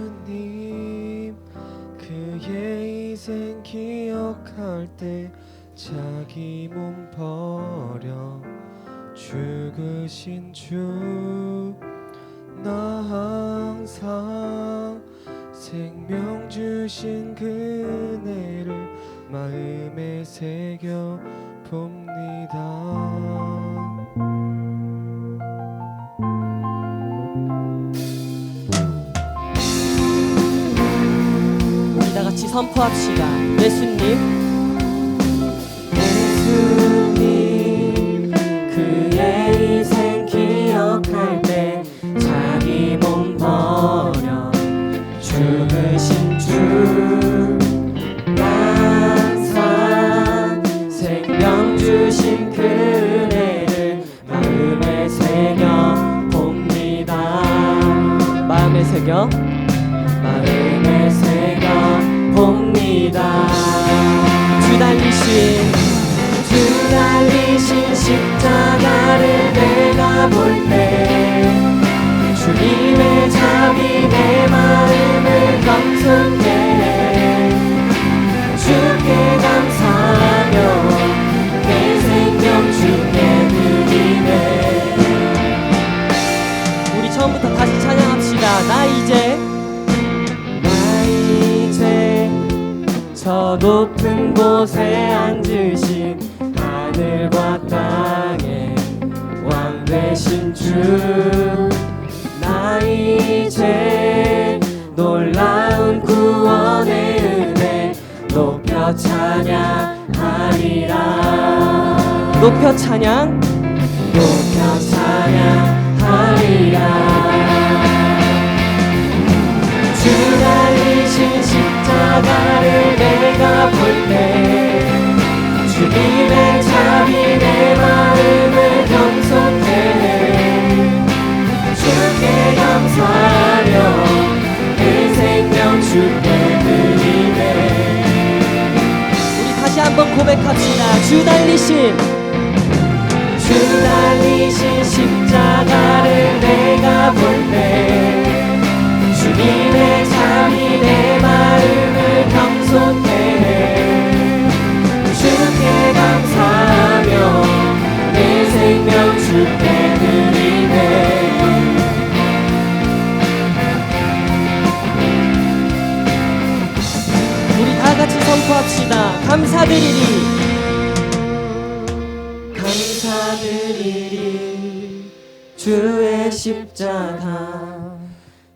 예수님 그의 희생 기억할 때 자기 몸 버려 죽으신 주 나 항상 생명 주신 그네를 마음에 새겨 봅니다. 우리 다 같이 선포합시다. 예수님 그의 희생 기억할 때 자기 몸 버려 죽으신 주 항상 생명 주신 그네를 마음에 새겨 봅니다. 마음에 새겨 봅니다. 주 달리신 십자가를 내가 볼 때 주님의 잠이 내 마음을 감속해 주께 감사하며 내 생명 주께 드리네. 우리 처음부터 다시 찬양합시다. 나 이제 저 높은 곳에 앉으신 하늘과 땅의 왕 되신 주 나 이제 놀라운 구원의 은혜 높여 찬양하리라. 높여 찬양하리라. 주 달리신 십자가를 내가 볼 때 주님의 잠이 내 마음을 경속해 주께 감사하며 내 생명 주께 드리네. 우리 다시 한번 고백합시다. 주 달리신 십자가를 내가 볼 때 주님의 잠이 내 마음을 경속해 주께 감사하며 내 생명 주께 드리네. 우리 다 같이 선포합시다. 감사드리리 주의 십자가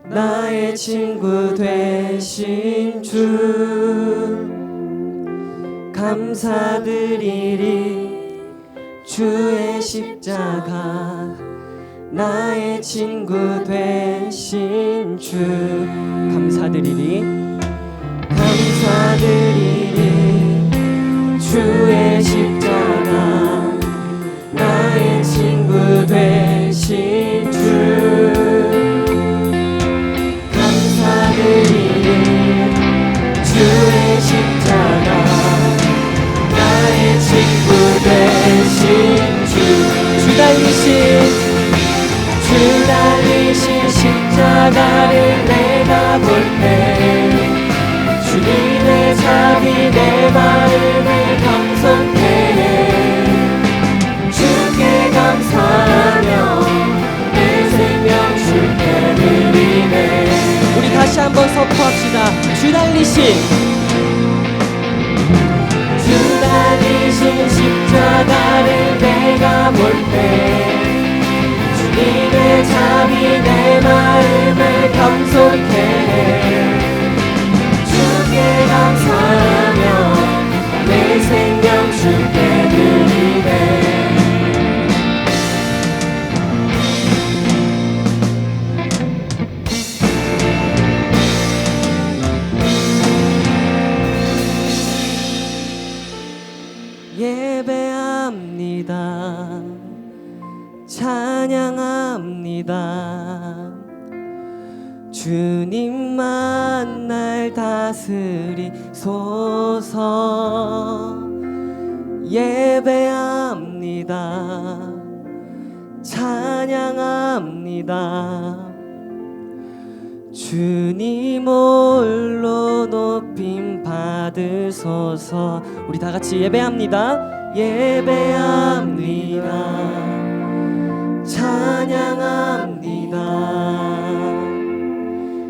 나의 친구 되신 주 감사드리리. 주의 십자가 나의 친구 되신 주 감사드리리. 주의 십자가 나의 친구 되신 주 주의 십자가 나의 친구 되신 주 달리신 십자가를 내가 볼 때 주님의 잠이 내 마음을 감속해 주께 감사하며 내 생명 주께 드리네. 우리 다시 한번 선포합시다. 주 달리신 십자가를 내가 볼 때 주님의 잠이 내 마음을 감속해 주께 감사하며 내 생명 주께 드리네. 예배합니다. 찬양합니다. 주님만 날 다스리소서. 예배합니다. 찬양합니다. 주님 홀로 높임 받으소서. 우리 다 같이 예배합니다. 예배합니다. 찬양합니다.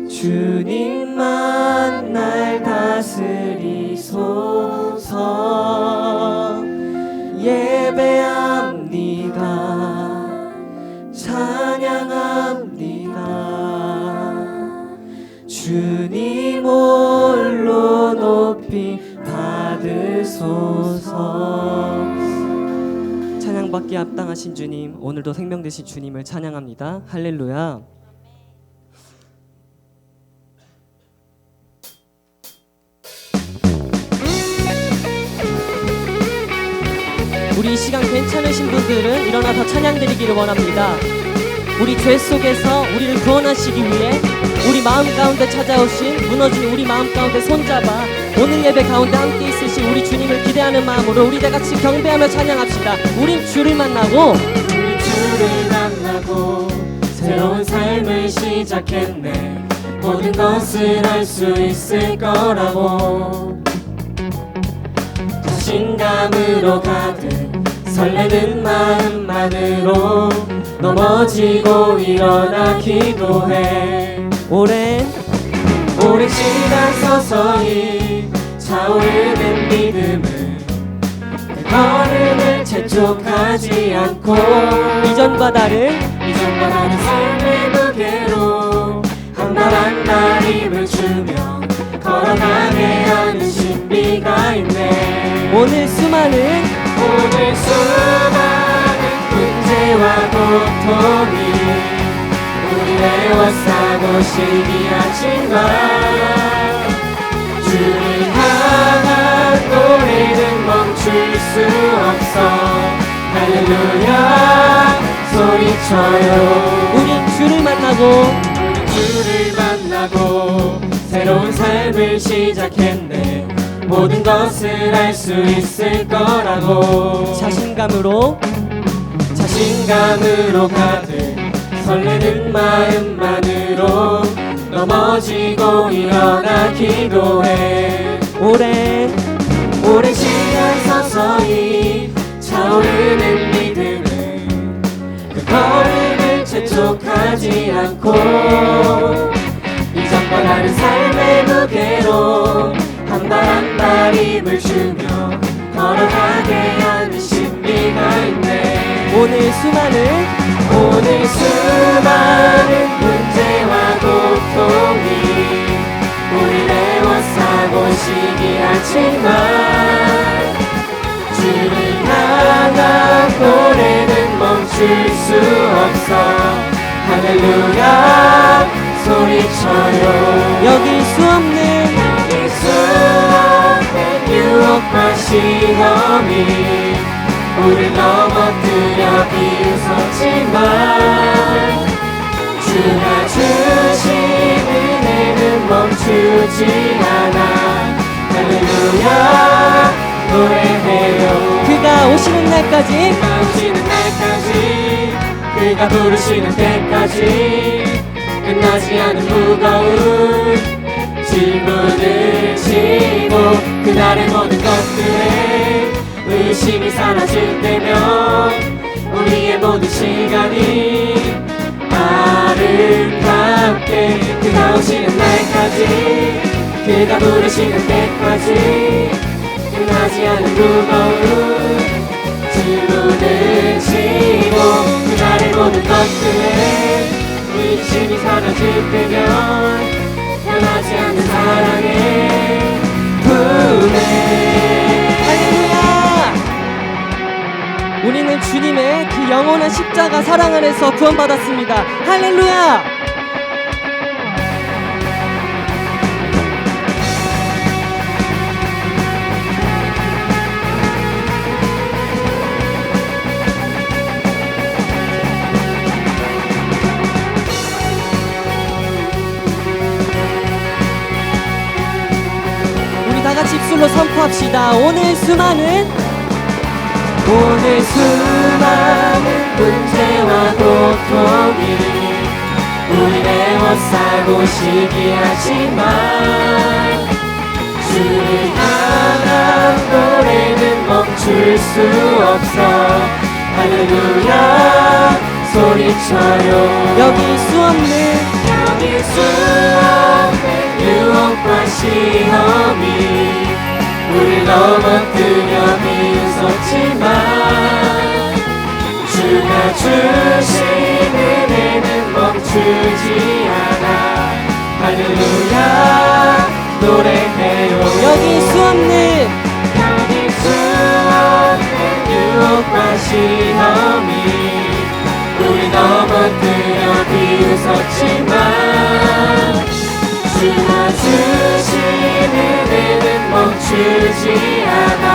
주님만 날 다스리소서. 예배합니다. 찬양합니다. 주님 홀로 높이 받으소서. 찬양받기에 합당하신 주님, 오늘도 생명 되신 주님을 찬양합니다. 할렐루야. 우리 이 시간 괜찮으신 분들은 일어나서 찬양 드리기를 원합니다. 우리 죄 속에서 우리를 구원하시기 위해 우리 마음 가운데 찾아오신, 무너진 우리 마음 가운데 손잡아 오늘 예배 가운데 함께 있으신 우리 주님을 기대하는 마음으로 우리 다같이 경배하며 찬양합시다. 우린 주를 만나고 새로운 삶을 시작했네. 모든 것을 할 수 있을 거라고 자신감으로 가득 설레는 마음만으로 넘어지고 일어나 기도해. 오랜 시간 서서히 차오르는 믿음은 그 걸음을 재촉하지 않고 이전과 다른 삶의 무게로 한 발 한 발 힘을 주며 걸어가게 하는 신비가 있네. 오늘 수많은 문제와 고통이 우리 애워싸고 시기하지만 주를 향한 노래는 멈출 수 없어. 할렐루야 소리쳐요. 우린 주를 만나고 새로운 삶을 시작했네. 모든 것을 할 수 있을 거라고 자신감으로 가득 설레는 마음만으로 넘어지고 일어나 기도해. 오랜 시간 서서히 차오르는 믿음은 그 걸음을 재촉하지 않고 이전과 다른 삶의 무게로 한 발 한 발 힘을 주며 걸어가게 하는 신비가 있네. 오늘 수많은 문제와 고통이 우리 애워싸고 시기하지만 주를 향한 노래는 멈출 수 없어. 할렐루야 소리쳐요. 여기 수없는 유혹과 시험이 우릴 넘어뜨려 비웃었지만 주가 주신 은혜는 멈추지 않아. 할렐루야 노래해요. 그가 오시는 날까지 그가 부르시는 때까지 끝나지 않은 무거운 질문을 지고 그날의 모든 것들에 의심이 사라질 때면 우리의 모든 시간이 아름답게 그가 오시는 날까지 그가 부르시는 때까지 끝나지 않은 무거운 질문을 지고 그날의 모든 것들에 의심이 사라질 때면 변하지 않는 사랑의 품에. 할렐루야! 우리는 주님의 그 영원한 십자가 사랑 안에서 구원받았습니다. 할렐루야! 다 같이 입술로 선포합시다. 오늘 수많은 문제와 고통이 우린 애워싸고 시기하지만 주를 향한 노래는 멈출 수 없어. 할렐루야 소리쳐요. 여기 수없는 유혹과 시험이 우릴 넘어뜨려 비웃었지만 주가 주신 은혜는 멈추지 않아. 할렐루야 노래해요. 여기 수없는 유혹과 시험이 우리 넘어뜨려 비웃었지만 주가 주신 은혜는 멈추지 않아.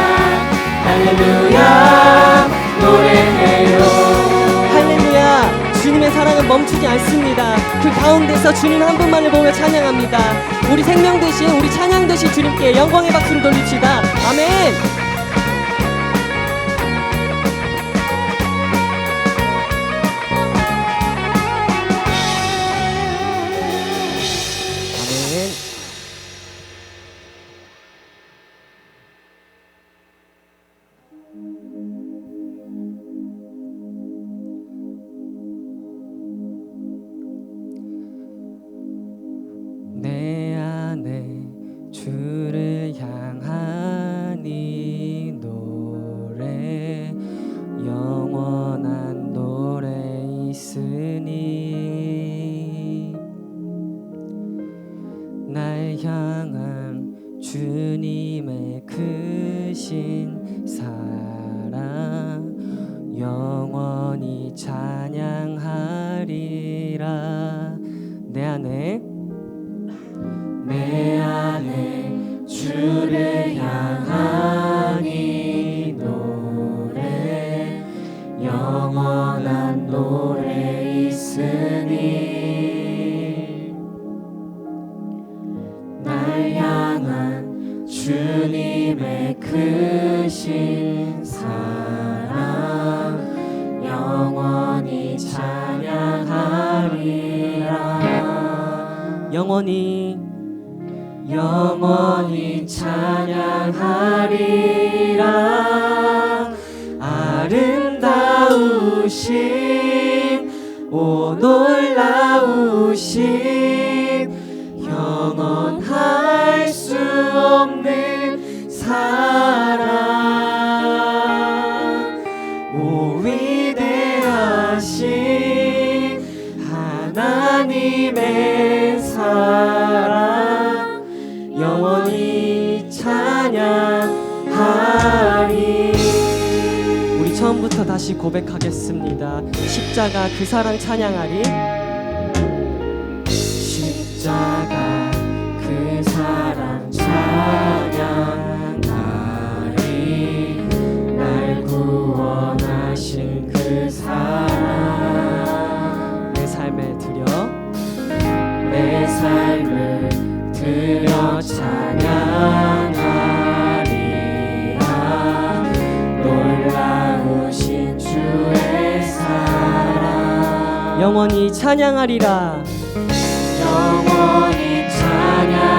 할렐루야 노래해요. 할렐루야. 주님의 사랑은 멈추지 않습니다. 그 가운데서 주님 한 분만을 보며 찬양합니다. 우리 생명 되신 우리 찬양 되신 주님께 영광의 박수를 돌립시다. 아멘. 내 안에 주를 향한 이 노래 영원한 노래 있으니 날 향한 주님의 크신 사랑 영원히 찬양하리라. 내 안에 주를 향한 이 노래 영원한 노래 있으니 날 향한 주님의 크신 사랑 영원히 찬양하리라. 영원히 찬양하리라. 아름다우신 오 놀라우신 영원할 수 없는 사랑 오 위대하신 하나님의 사랑 영원히 찬양하리. 우리 처음부터 다시 고백하겠습니다. 십자가 그 사랑 찬양하리. 십자가 그 사랑 찬양하리. 날 구원하신 그 사랑 내 삶을 드려 찬양하리라. 놀라우신 주의 사랑 영원히 찬양하리라. 영원히 찬양하리라.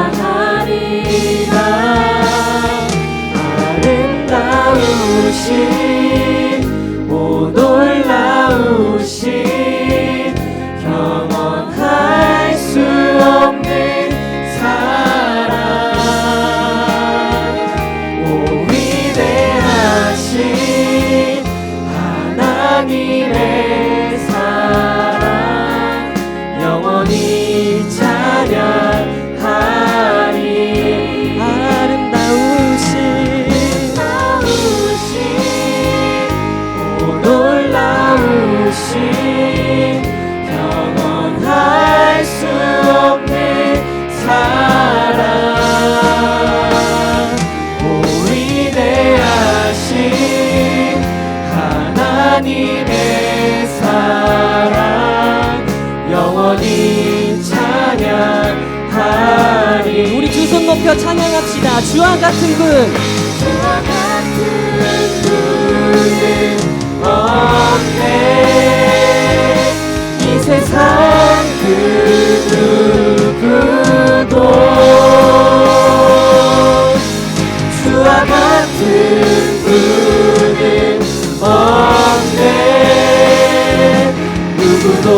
아름다우신 오 놀라우신 영원할 수 없는 사랑 오 위대하신 하나님의 사랑 영원히 찬양하리. 아름다우신 오 놀라우신 영원할 수 없는 사랑 오 위대하신 하나님의 사랑 영원히 찬양하리. 우리 두 손 높여 찬양합시다. 주와 같은 분 없네. 이 세상 그 누구도 주와 같은 분은 없네. 누구도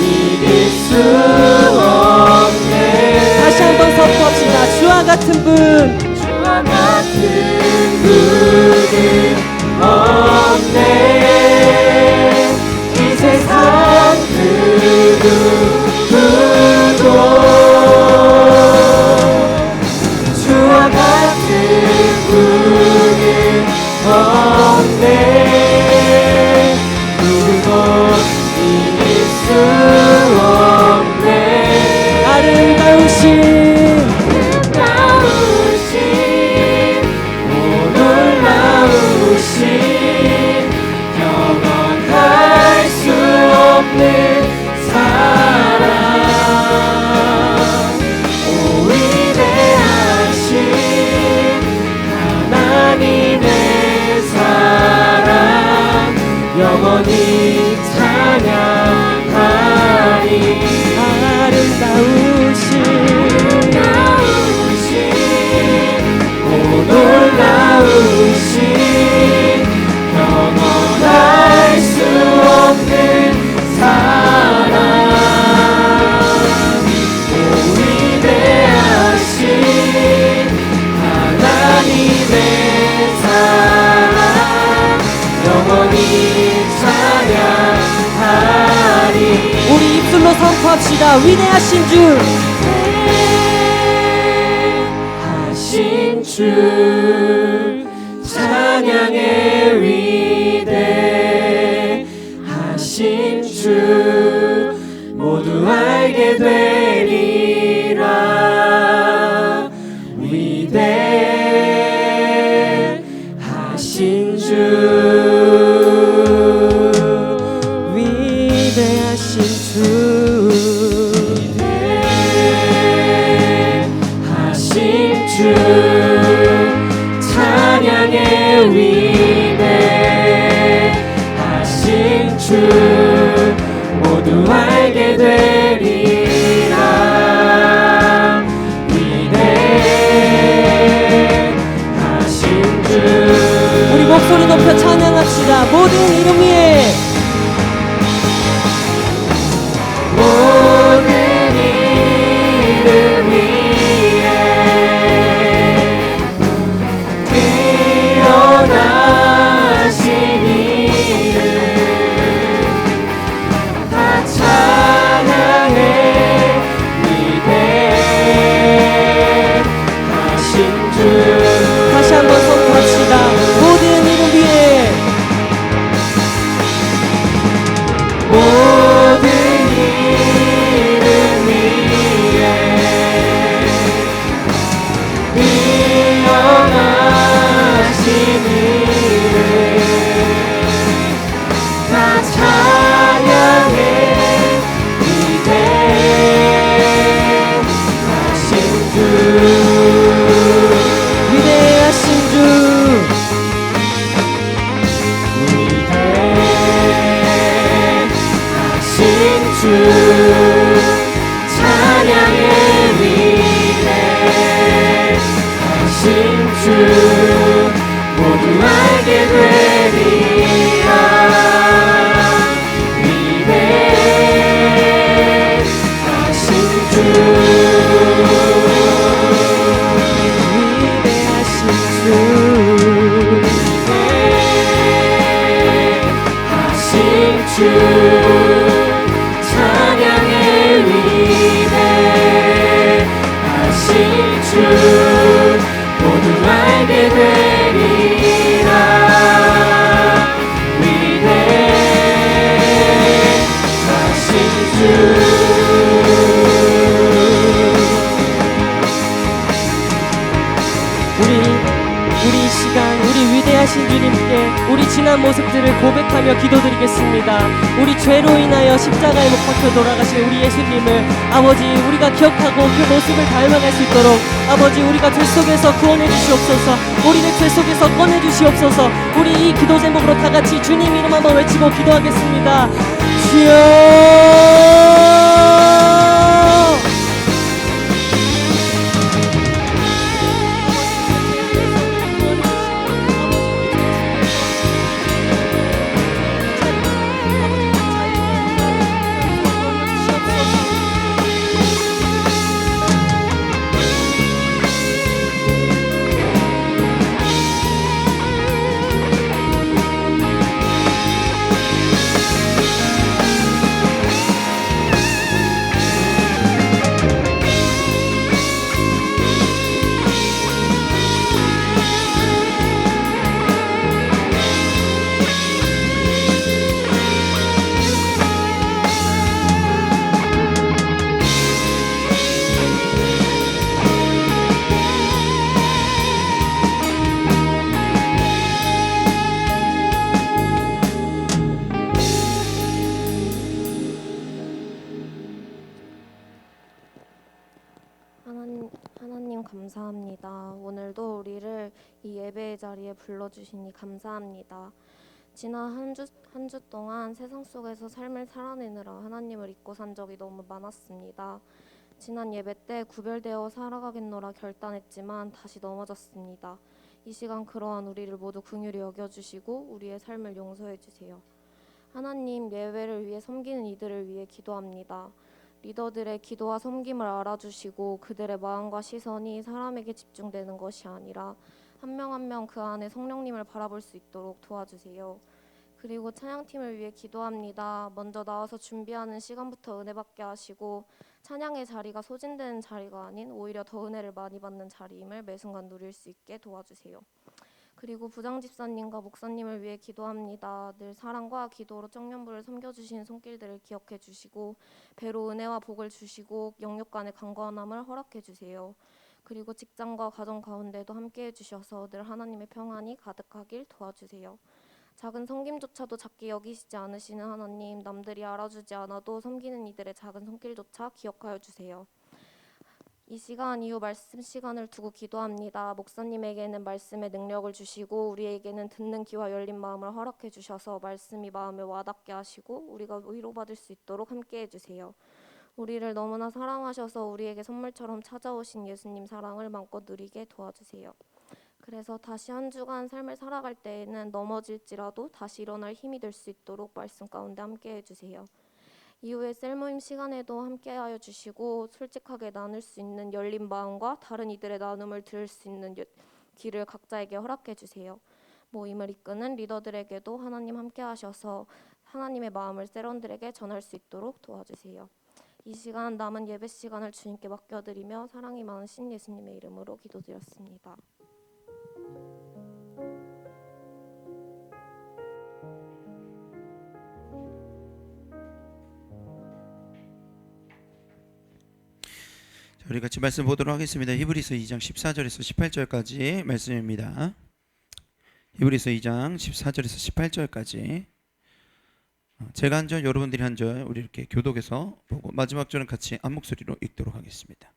이길 수 없네. 다시 한번 선포합시다. 주와 같은 분, 주와 같은 분은 없네. 이 세상 그 누구도 주와 같은 분은 없네. 누구도 이길 수 없네. 아름다우신 놀라우신 영원할 수 없는 사랑. 오 위대하신 하나님의 사랑 영원히 찬양하리. 아름다우신 오 놀라우신 영원할 수 없는 사랑. 오 위대하신 하나님의 사랑 영원히 찬양하리. 우리 입술로 선포합시다. 위대하신 주, 하신 주 찬양의 위대하신 주 모두 알게 되리라. 위대하신 주 위대하신 주, 하신 주 찬양의 위대하신 주 모두 알게 되리라. 위대하신 주 우리 목소리 높여 찬양합시다. 모든 이름 위에 모든 이름 위에 뛰어나신 이름 다 찬양해. 위대하신 주 다시 한번 선포합시다. 모든 이름 위에 모든 이름 위에 뛰어나신 이름 다 찬양해. 위대하신 주 위대하신 주, 위대하신 주 찬양의 위대하신 주 모두 알게 되리라. 위대하신 주 위대하신 주, 하신 주 찬양의 위대하신 주 모두 알게 되리라. 위대하신 주 우리 이 시간 우리 위대하신 주님께 우리 지난 모습들을 고백하며 기도드리겠습니다. 우리 죄로 인하여 십자가에 못 박혀 돌아가신 우리 예수님을 아버지 우리가 기억하고 그 모습을 닮아갈 수 있도록 아버지 우리가 죄 속에서 구원해 주시옵소서. 우리를 죄 속에서 꺼내 주시옵소서. 우리 이 기도 제목으로 다 같이 주님 이름 한번 외치고 기도하겠습니다. 주여 하나님 감사합니다. 오늘도 우리를 이 예배의 자리에 불러주시니 감사합니다. 지난 한 주 동안 세상 속에서 삶을 살아내느라 하나님을 잊고 산 적이 너무 많았습니다. 지난 예배 때 구별되어 살아가겠노라 결단했지만 다시 넘어졌습니다. 이 시간 그러한 우리를 모두 긍휼히 여겨주시고 우리의 삶을 용서해 주세요. 하나님, 예배를 위해 섬기는 이들을 위해 기도합니다. 리더들의 기도와 섬김을 알아주시고 그들의 마음과 시선이 사람에게 집중되는 것이 아니라 한 명 한 명 그 안에 성령님을 바라볼 수 있도록 도와주세요. 그리고 찬양팀을 위해 기도합니다. 먼저 나와서 준비하는 시간부터 은혜 받게 하시고 찬양의 자리가 소진되는 자리가 아닌 오히려 더 은혜를 많이 받는 자리임을 매 순간 누릴 수 있게 도와주세요. 그리고 부장 집사님과 목사님을 위해 기도합니다. 늘 사랑과 기도로 청년부를 섬겨주신 손길들을 기억해 주시고 배로 은혜와 복을 주시고 영육 간의 강건함을 허락해 주세요. 그리고 직장과 가정 가운데도 함께해 주셔서 늘 하나님의 평안이 가득하길 도와주세요. 작은 섬김조차도 작게 여기시지 않으시는 하나님, 남들이 알아주지 않아도 섬기는 이들의 작은 손길조차 기억하여 주세요. 이 시간 이후 말씀 시간을 두고 기도합니다. 목사님에게는 말씀의 능력을 주시고 우리에게는 듣는 귀와 열린 마음을 허락해 주셔서 말씀이 마음에 와닿게 하시고 우리가 위로받을 수 있도록 함께해 주세요. 우리를 너무나 사랑하셔서 우리에게 선물처럼 찾아오신 예수님 사랑을 마음껏 누리게 도와주세요. 그래서 다시 한 주간 삶을 살아갈 때에는 넘어질지라도 다시 일어날 힘이 될 수 있도록 말씀 가운데 함께해 주세요. 이후에 셀모임 시간에도 함께하여 주시고 솔직하게 나눌 수 있는 열린 마음과 다른 이들의 나눔을 들을 수 있는 길을 각자에게 허락해 주세요. 모임을 이끄는 리더들에게도 하나님 함께하셔서 하나님의 마음을 세런들에게 전할 수 있도록 도와주세요. 이 시간 남은 예배 시간을 주님께 맡겨드리며 사랑이 많으신 예수님의 이름으로 기도드렸습니다. 우리 같이 말씀 보도록 하겠습니다. 히브리서 2장 14절에서 18절까지 말씀입니다. 히브리서 2장 14절에서 18절까지 제가 한 절, 여러분들이 한 절 우리 이렇게 교독해서 보고 마지막 절은 같이 한 목소리로 읽도록 하겠습니다.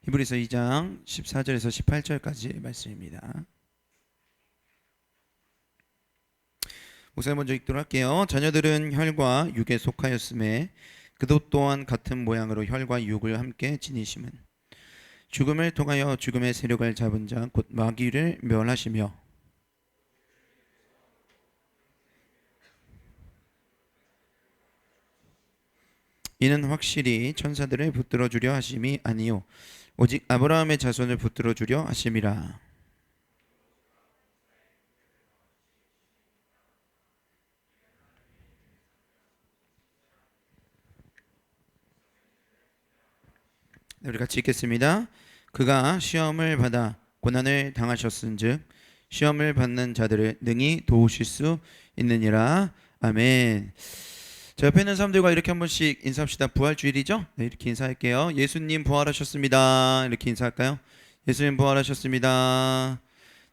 히브리서 2장 14절에서 18절까지 말씀입니다. 목사님 먼저 읽도록 할게요. 자녀들은 혈과 육에 속하였음에 그도 또한 같은 모양으로 혈과 육을 함께 지니심은 죽음을 통하여 죽음의 세력을 잡은 자 곧 마귀를 멸하시며 이는 확실히 천사들을 붙들어 주려 하심이 아니요 오직 아브라함의 자손을 붙들어 주려 하심이라. 우리 같이 읽겠습니다. 그가 시험을 받아 고난을 당하셨은즉 시험을 받는 자들을 능히 도우실 수 있느니라. 아멘. 자, 옆에 있는 사람들과 이렇게 한 번씩 인사합시다. 부활주일이죠? 네, 이렇게 인사할게요. 예수님 부활하셨습니다. 이렇게 인사할까요? 예수님 부활하셨습니다.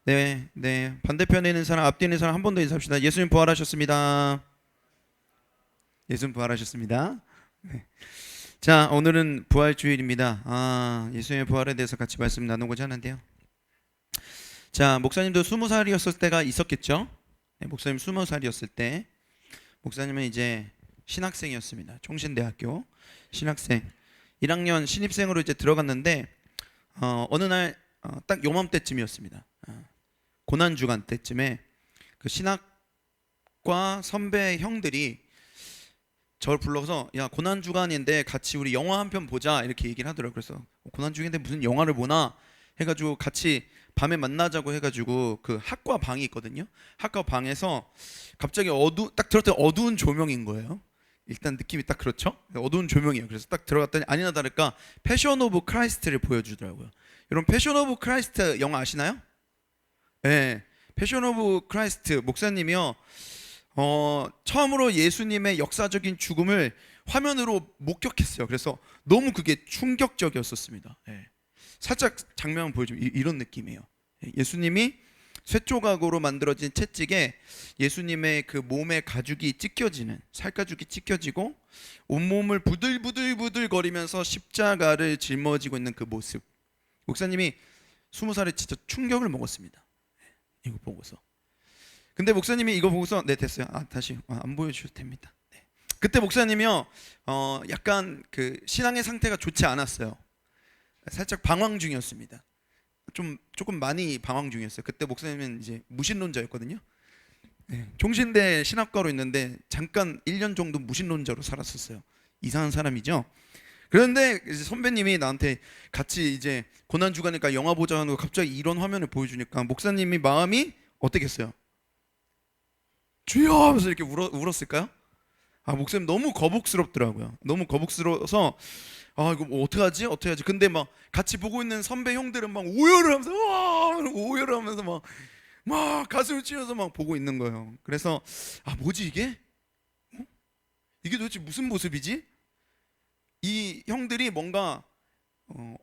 네, 네. 반대편에 있는 사람, 앞뒤에 있는 사람 한 번 더 인사합시다. 예수님 부활하셨습니다. 예수님 부활하셨습니다. 네. 자, 오늘은 부활주일입니다. 예수님의 부활에 대해서 같이 말씀 나누고자 하는데요. 자, 목사님도 20살이었을 때가 있었겠죠? 네, 목사님 20살이었을 때 목사님은 이제 신학생이었습니다. 총신대학교 신학생 1학년 신입생으로 이제 들어갔는데 어느 날 딱 요맘때쯤이었습니다. 고난주간 때쯤에 그 신학과 선배 형들이 저를 불러서 야 고난주간인데 같이 우리 영화 한 편 보자 이렇게 얘기를 하더라고요. 그래서 고난주간인데 무슨 영화를 보나 해가지고 같이 밤에 만나자고 해가지고 그 학과 방이 있거든요. 학과 방에서 갑자기 딱 들었더니 어두운 조명인 거예요. 일단 느낌이 딱 그렇죠. 어두운 조명이에요. 그래서 딱 들어갔더니 아니나 다를까 패션 오브 크라이스트를 보여주더라고요. 여러분 패션 오브 크라이스트 영화 아시나요? 네, 패션 오브 크라이스트 목사님이요. 처음으로 예수님의 역사적인 죽음을 화면으로 목격했어요. 그래서 너무 그게 충격적이었었습니다. 네. 살짝 장면 보여주면 이런 느낌이에요. 예수님이 쇠조각으로 만들어진 채찍에 예수님의 그 몸의 가죽이 찢겨지는, 살가죽이 찢겨지고 온몸을 부들부들 거리면서 십자가를 짊어지고 있는 그 모습. 목사님이 20살에 진짜 충격을 먹었습니다. 이거 보고서. 근데 목사님이 이거 보고서 네 됐어요. 다시 안 보여주셔도 됩니다. 네. 그때 목사님이요 약간 그 신앙의 상태가 좋지 않았어요. 살짝 방황 중이었습니다. 조금 많이 방황 중이었어요. 그때 목사님은 이제 무신론자였거든요. 네, 종신대 신학과로 있는데 잠깐 1년 정도 무신론자로 살았었어요. 이상한 사람이죠. 그런데 이제 선배님이 나한테 같이 이제 고난 주간이니까 영화 보자 하고 갑자기 이런 화면을 보여주니까 목사님이 마음이 어떻게 했어요? 주여 하면서 이렇게 울었을까요? 목사님 너무 거북스럽더라고요. 너무 거북스러워서 이거 뭐 어떡하지? 근데 막 같이 보고 있는 선배 형들은 막 오열을 하면서 오열을 하면서 막 가슴을 치면서 막 보고 있는 거예요. 그래서 뭐지 이게? 이게 도대체 무슨 모습이지? 이 형들이 뭔가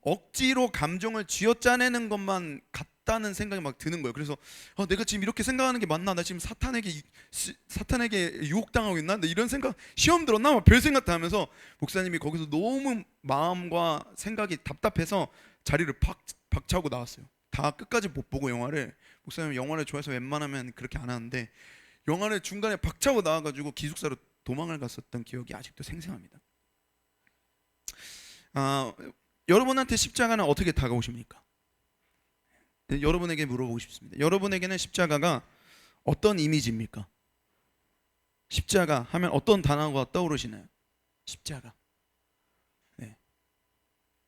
억지로 감정을 쥐어짜내는 것만 같다는 생각이 막 드는 거예요. 그래서 내가 지금 이렇게 생각하는 게 맞나? 나 지금 사탄에게 유혹당하고 있나? 나 이런 생각 시험 들었나? 막 별 생각 다 하면서 목사님이 거기서 너무 마음과 생각이 답답해서 자리를 박차고 나왔어요. 다 끝까지 못 보고 영화를, 목사님 영화를 좋아해서 웬만하면 그렇게 안 하는데 영화를 중간에 박차고 나와가지고 기숙사로 도망을 갔었던 기억이 아직도 생생합니다. 여러분한테 십자가는 어떻게 다가오십니까? 여러분에게 물어보고 싶습니다. 여러분에게는 십자가가 어떤 이미지입니까? 십자가 하면 어떤 단어가 떠오르시나요? 십자가. 네.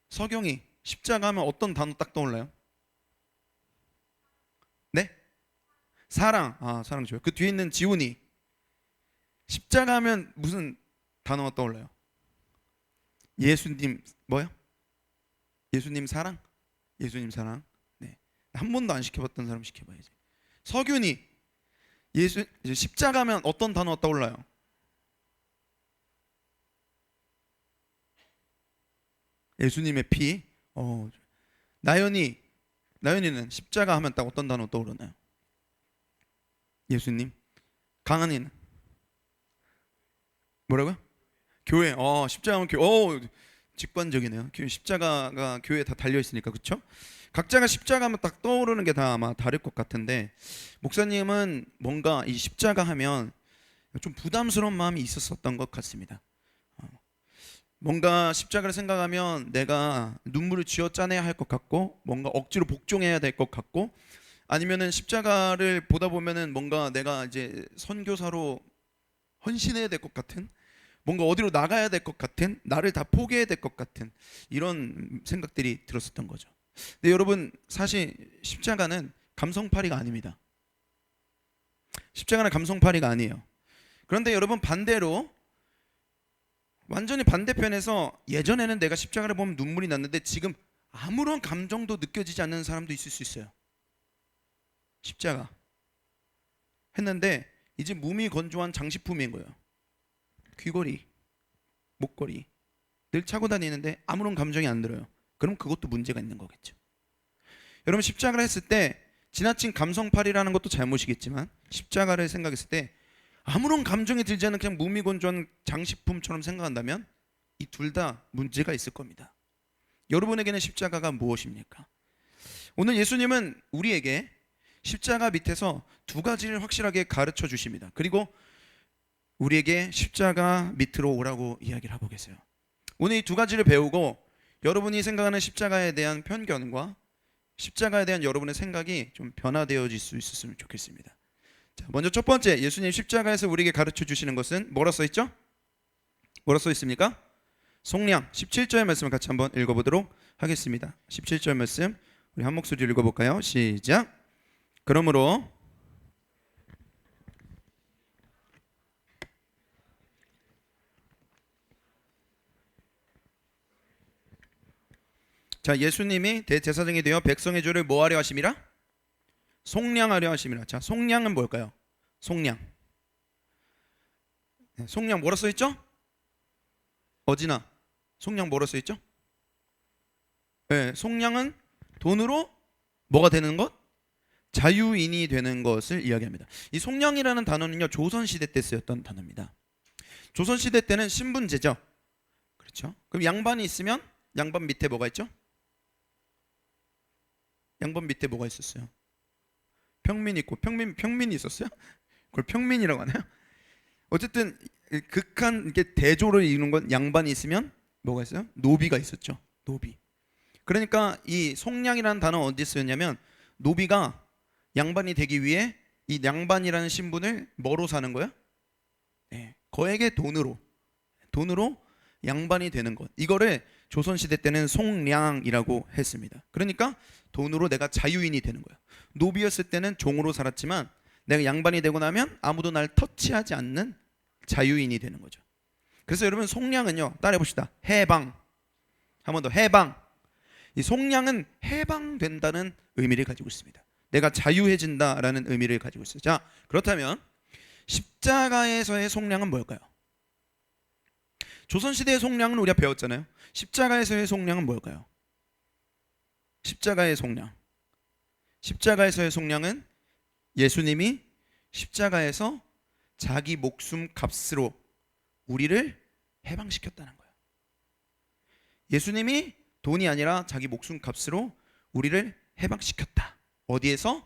서경이 십자가 하면 어떤 단어 딱 떠올라요? 네? 사랑. 사랑 좋아요. 그 뒤에 있는 지훈이 십자가 하면 무슨 단어가 떠올라요? 예수님 뭐요? 예수님 사랑? 예수님 사랑. 네. 한 번도 안 시켜봤던 사람 시켜봐야지. 서균이 십자가 하면 어떤 단어가 떠올라요? 예수님의 피. 나연이는 십자가 하면 딱 어떤 단어 떠오르나요? 예수님. 강한이는 뭐라고요? 교회. 십자가 하면 교회. 직관적이네요. 십자가가 교회에 다 달려 있으니까. 그렇죠? 각자가 십자가 하면 딱 떠오르는 게 다 아마 다를 것 같은데 목사님은 뭔가 이 십자가 하면 좀 부담스러운 마음이 있었던 것 같습니다. 뭔가 십자가를 생각하면 내가 눈물을 쥐어짜내야 할 것 같고 뭔가 억지로 복종해야 될 것 같고 아니면은 십자가를 보다 보면은 뭔가 내가 이제 선교사로 헌신해야 될 것 같은, 뭔가 어디로 나가야 될 것 같은, 나를 다 포기해야 될 것 같은 이런 생각들이 들었었던 거죠. 근데 여러분 사실 십자가는 감성팔이가 아닙니다. 십자가는 감성팔이가 아니에요. 그런데 여러분 반대로 완전히 반대편에서 예전에는 내가 십자가를 보면 눈물이 났는데 지금 아무런 감정도 느껴지지 않는 사람도 있을 수 있어요. 십자가 했는데 이제 몸이 건조한 장식품인 거예요. 귀걸이, 목걸이 늘 차고 다니는데 아무런 감정이 안 들어요. 그럼 그것도 문제가 있는 거겠죠. 여러분 십자가를 했을 때 지나친 감성팔이라는 것도 잘못이겠지만 십자가를 생각했을 때 아무런 감정이 들지 않는 그냥 몸이 건조한 장식품처럼 생각한다면 이 둘 다 문제가 있을 겁니다. 여러분에게는 십자가가 무엇입니까? 오늘 예수님은 우리에게 십자가 밑에서 두 가지를 확실하게 가르쳐 주십니다. 그리고 우리에게 십자가 밑으로 오라고 이야기를 하고 계세요. 오늘 이 두 가지를 배우고 여러분이 생각하는 십자가에 대한 편견과 십자가에 대한 여러분의 생각이 좀 변화되어질 수 있었으면 좋겠습니다. 자, 먼저 첫 번째, 예수님 십자가에서 우리에게 가르쳐 주시는 것은 뭐라 써 있죠? 뭐라 써 있습니까? 속량. 17절 말씀을 같이 한번 읽어보도록 하겠습니다. 17절 말씀 우리 한 목소리로 읽어볼까요? 시작. 그러므로 자, 예수님이 대제사장이 되어 백성의 죄를 뭐 하려 하심이라? 속량하려 하심이라. 자, 속량은 뭘까요? 속량. 네, 속량 뭐라 써 있죠? 어진아, 속량 뭐라 써 있죠? 네, 속량은 돈으로 뭐가 되는 것? 자유인이 되는 것을 이야기합니다. 이 속량이라는 단어는요, 조선시대 때 쓰였던 단어입니다. 조선시대 때는 신분제죠. 그렇죠? 그럼 양반이 있으면 양반 밑에 뭐가 있죠? 양반 밑에 뭐가 있었어요? 평민 있고, 평민이 있었어요? 그걸 평민이라고 하나요? 어쨌든 극한 이렇게 대조를 이루는 건 양반이 있으면 뭐가 있어요? 노비가 있었죠. 노비. 그러니까 이 속량이라는 단어 어디 쓰였냐면, 노비가 양반이 되기 위해 이 양반이라는 신분을 뭐로 사는 거야? 네, 거액의 돈으로 양반이 되는 것. 이거를 조선시대 때는 속량이라고 했습니다. 그러니까 돈으로 내가 자유인이 되는 거야. 노비였을 때는 종으로 살았지만 내가 양반이 되고 나면 아무도 날 터치하지 않는 자유인이 되는 거죠. 그래서 여러분, 속량은요, 따라해 봅시다. 해방. 한 번 더, 해방. 이 속량은 해방된다는 의미를 가지고 있습니다. 내가 자유해진다라는 의미를 가지고 있어요. 자, 그렇다면 십자가에서의 속량은 뭘까요? 조선시대의 속량은 우리가 배웠잖아요. 십자가에서의 속량은 뭘까요? 십자가의 속량. 십자가에서의 속량은 예수님이 십자가에서 자기 목숨 값으로 우리를 해방시켰다는 거예요. 예수님이 돈이 아니라 자기 목숨 값으로 우리를 해방시켰다. 어디에서?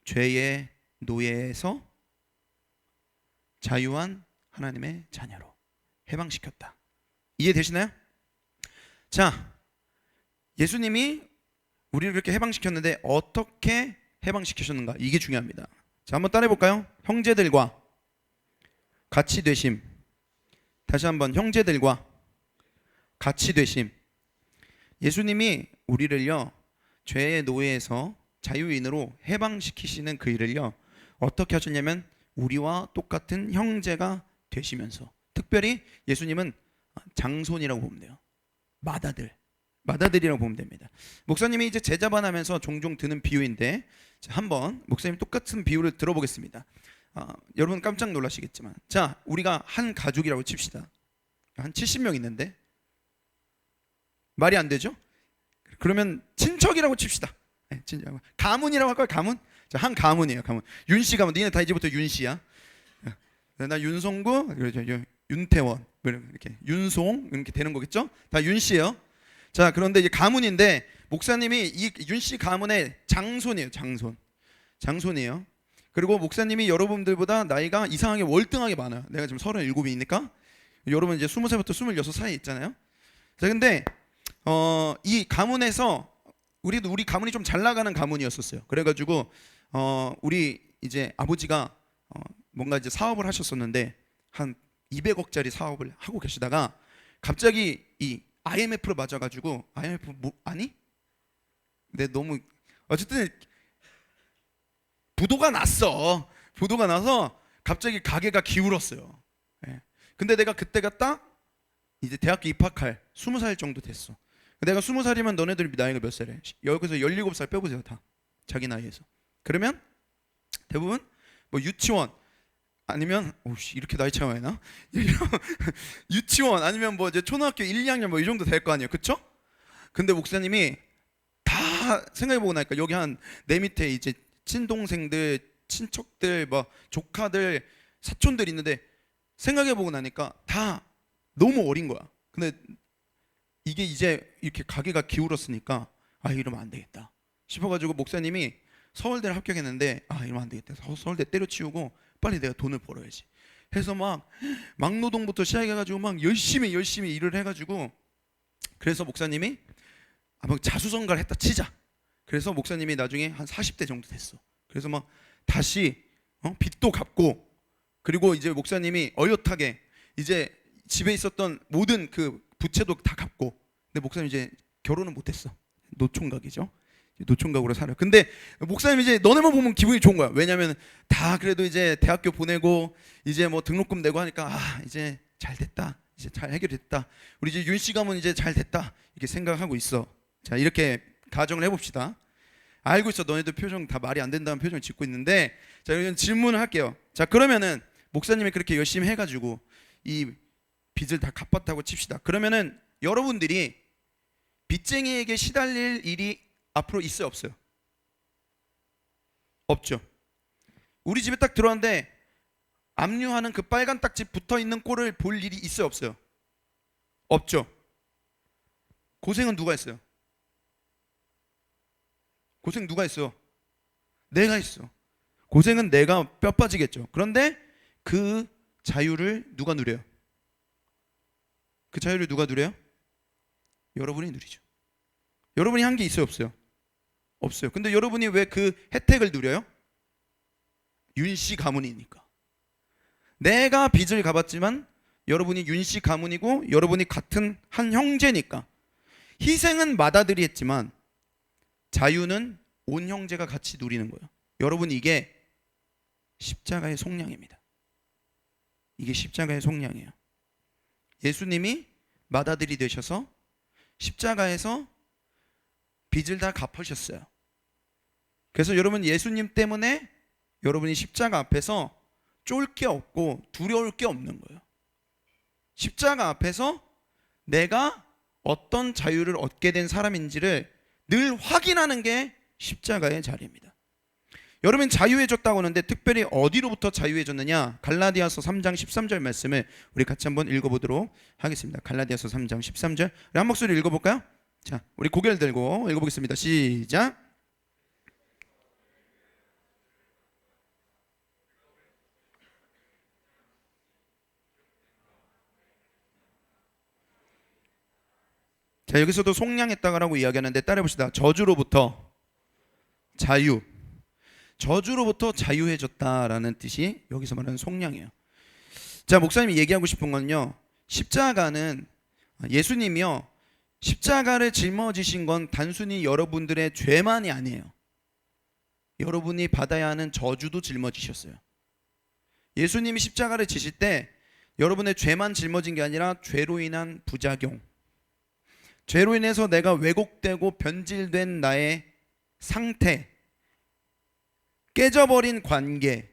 죄의 노예에서 자유한 하나님의 자녀로 해방시켰다. 이해되시나요? 자, 예수님이 우리를 그렇게 해방시켰는데 어떻게 해방시키셨는가? 이게 중요합니다. 자, 한번 따라해 볼까요? 형제들과 같이 되심. 다시 한번, 형제들과 같이 되심. 예수님이 우리를요, 죄의 노예에서 자유인으로 해방시키시는 그 일을요, 어떻게 하셨냐면 우리와 똑같은 형제가 되시면서, 특별히 예수님은 장손이라고 보면 돼요. 마다들이라고 보면 됩니다. 목사님이 이제 제자반하면서 종종 드는 비유인데, 자, 한번 목사님 똑같은 비유를 들어보겠습니다. 여러분 깜짝 놀라시겠지만, 자, 우리가 한 가족이라고 칩시다. 한 70명 있는데 말이 안 되죠? 그러면 친척이라고 칩시다. 네, 가문이라고 할까요? 가문? 자, 한 가문이에요. 가문. 윤씨 가문. 니네 다 이제부터 윤씨야. 나 윤송구, 윤태원, 이렇게 윤송 이렇게 되는 거겠죠? 다 윤씨예요. 자, 그런데 이제 가문인데 목사님이 이 윤씨 가문의 장손이에요. 장손이에요. 그리고 목사님이 여러분들보다 나이가 이상하게 월등하게 많아요. 내가 지금 37이니까 여러분 이제 20살부터 26 사이에 있잖아요. 자, 근데 이 가문에서 우리 가문이 좀 잘 나가는 가문이었었어요. 그래가지고 우리 이제 아버지가 뭔가 이제 사업을 하셨었는데 한 200억짜리 사업을 하고 계시다가 갑자기 이 IMF로 맞아가지고 IMF 아니? 근데 너무 어쨌든 부도가 났어. 부도가 나서 갑자기 가게가 기울었어요. 예. 근데 내가 그때가 딱 이제 대학교 입학할 20살 정도 됐어. 내가 20살이면 너네들 나이가 몇 살이야? 여기서 17살 빼보세요. 다 자기 나이에서. 그러면 대부분 뭐 유치원 아니면 이렇게 나이 차이 많이 나? 유치원 아니면 뭐 이제 초등학교 1, 2학년 뭐 이 정도 될 거 아니에요. 그쵸? 근데 목사님이 다 생각해보고 나니까 여기 한 내 밑에 이제 친동생들, 친척들, 뭐 조카들, 사촌들 있는데 생각해보고 나니까 다 너무 어린 거야. 근데 이게 이제 이렇게 가게가 기울었으니까 이러면 안 되겠다 싶어가지고 목사님이 서울대를 합격했는데 이러면 안 되겠다. 서울대 때려치우고 빨리 내가 돈을 벌어야지 해서 막 막노동부터 시작해가지고 막 열심히 일을 해가지고, 그래서 목사님이 자수성가를 했다 치자. 그래서 목사님이 나중에 한 40대 정도 됐어. 그래서 막 다시 빚도 갚고, 그리고 이제 목사님이 어엿하게 이제 집에 있었던 모든 그 부채도 다 갚고. 근데 목사님 이제 결혼은 못했어. 노총각이죠. 노총각으로 살아요. 근데 목사님 이제 너네만 보면 기분이 좋은 거야. 왜냐면 다 그래도 이제 대학교 보내고 이제 뭐 등록금 내고 하니까 이제 잘 됐다. 이제 잘 해결됐다. 우리 이제 윤 씨 가면 이제 잘 됐다. 이렇게 생각하고 있어. 자, 이렇게 가정을 해봅시다. 알고 있어. 너네들 표정 다 말이 안 된다는 표정을 짓고 있는데, 자, 이런 질문을 할게요. 자, 그러면은 목사님이 그렇게 열심히 해가지고 이 빚을 다 갚았다고 칩시다. 그러면은 여러분들이 빚쟁이에게 시달릴 일이 앞으로 있어요, 없어요? 없죠. 우리 집에 딱 들어왔는데 압류하는 그 빨간 딱지 붙어 있는 꼴을 볼 일이 있어요, 없어요? 없죠. 고생은 누가 했어요? 고생 누가 했어? 내가 했어. 고생은 내가 뼈 빠지겠죠. 그런데 그 자유를 누가 누려요? 그 자유를 누가 누려요? 여러분이 누리죠. 여러분이 한 게 있어요, 없어요? 없어요. 근데 여러분이 왜 그 혜택을 누려요? 윤씨 가문이니까. 내가 빚을 갚았지만 여러분이 윤씨 가문이고 여러분이 같은 한 형제니까. 희생은 맏아들이 했지만 자유는 온 형제가 같이 누리는 거예요. 여러분, 이게 십자가의 속량입니다. 이게 십자가의 속량이에요. 예수님이 맏아들이 되셔서 십자가에서 빚을 다 갚으셨어요. 그래서 여러분, 예수님 때문에 여러분이 십자가 앞에서 쫄 게 없고 두려울 게 없는 거예요. 십자가 앞에서 내가 어떤 자유를 얻게 된 사람인지를 늘 확인하는 게 십자가의 자리입니다. 여러분, 자유해졌다고 하는데 특별히 어디로부터 자유해졌느냐? 갈라디아서 3장 13절 말씀을 우리 같이 한번 읽어보도록 하겠습니다. 갈라디아서 3장 13절, 우리 한 목소리 읽어볼까요? 자, 우리 고개를 들고 읽어보겠습니다. 시작. 자, 여기서도 속량했다라고 이야기하는데 따라해봅시다. 저주로부터 자유. 저주로부터 자유해졌다라는 뜻이 여기서 말하는 속량이에요. 자, 목사님이 얘기하고 싶은 건요, 십자가는 예수님이요, 십자가를 짊어지신 건 단순히 여러분들의 죄만이 아니에요. 여러분이 받아야 하는 저주도 짊어지셨어요. 예수님이 십자가를 지실 때 여러분의 죄만 짊어진 게 아니라 죄로 인한 부작용, 죄로 인해서 내가 왜곡되고 변질된 나의 상태, 깨져버린 관계,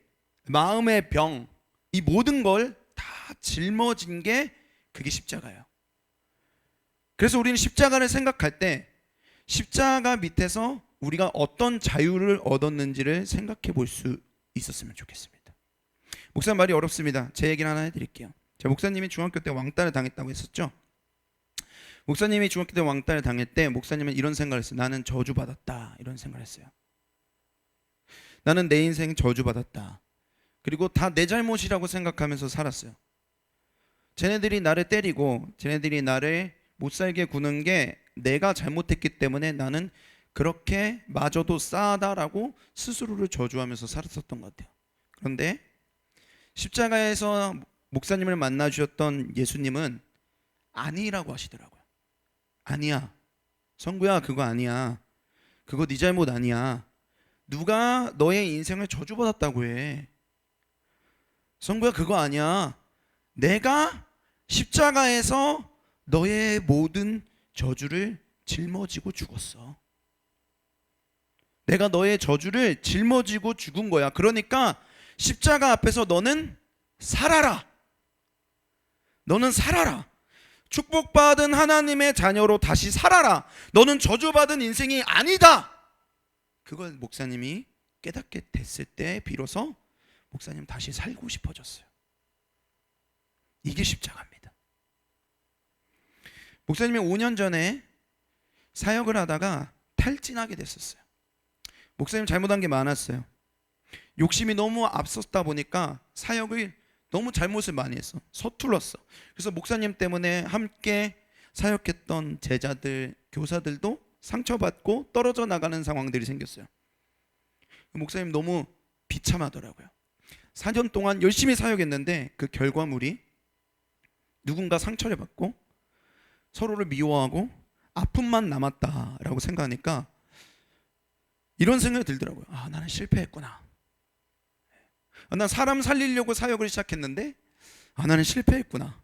마음의 병, 이 모든 걸 다 짊어진 게 그게 십자가예요. 그래서 우리는 십자가를 생각할 때 십자가 밑에서 우리가 어떤 자유를 얻었는지를 생각해 볼 수 있었으면 좋겠습니다. 목사님, 말이 어렵습니다. 제 얘기를 하나 해드릴게요. 제 목사님이 중학교 때 왕따를 당했다고 했었죠. 목사님이 중학교 때 왕따를 당할 때 목사님은 이런 생각을 했어요. 나는 저주받았다, 이런 생각을 했어요. 나는 내 인생 저주받았다. 그리고 다 내 잘못이라고 생각하면서 살았어요. 쟤네들이 나를 때리고 쟤네들이 나를 못 살게 구는 게 내가 잘못했기 때문에 나는 그렇게 마저도 싸다라고 스스로를 저주하면서 살았었던 것 같아요. 그런데 십자가에서 목사님을 만나 주셨던 예수님은 아니라고 하시더라고요. 아니야, 성구야, 그거 아니야. 그거 네 잘못 아니야. 누가 너의 인생을 저주받았다고 해? 성구야, 그거 아니야. 내가 십자가에서 너의 모든 저주를 짊어지고 죽었어. 내가 너의 저주를 짊어지고 죽은 거야. 그러니까 십자가 앞에서 너는 살아라. 너는 살아라. 축복받은 하나님의 자녀로 다시 살아라. 너는 저주받은 인생이 아니다. 그걸 목사님이 깨닫게 됐을 때 비로소 목사님 다시 살고 싶어졌어요. 이게 십자가입니다. 목사님이 5년 전에 사역을 하다가 탈진하게 됐었어요. 목사님 잘못한 게 많았어요. 욕심이 너무 앞섰다 보니까 사역을 너무 잘못을 많이 했어. 서툴렀어. 그래서 목사님 때문에 함께 사역했던 제자들, 교사들도 상처받고 떨어져 나가는 상황들이 생겼어요. 목사님 너무 비참하더라고요. 4년 동안 열심히 사역했는데 그 결과물이 누군가 상처를 받고 서로를 미워하고 아픔만 남았다라고 생각하니까 이런 생각이 들더라고요. 아, 나는 실패했구나. 난 사람 살리려고 사역을 시작했는데 나는 실패했구나.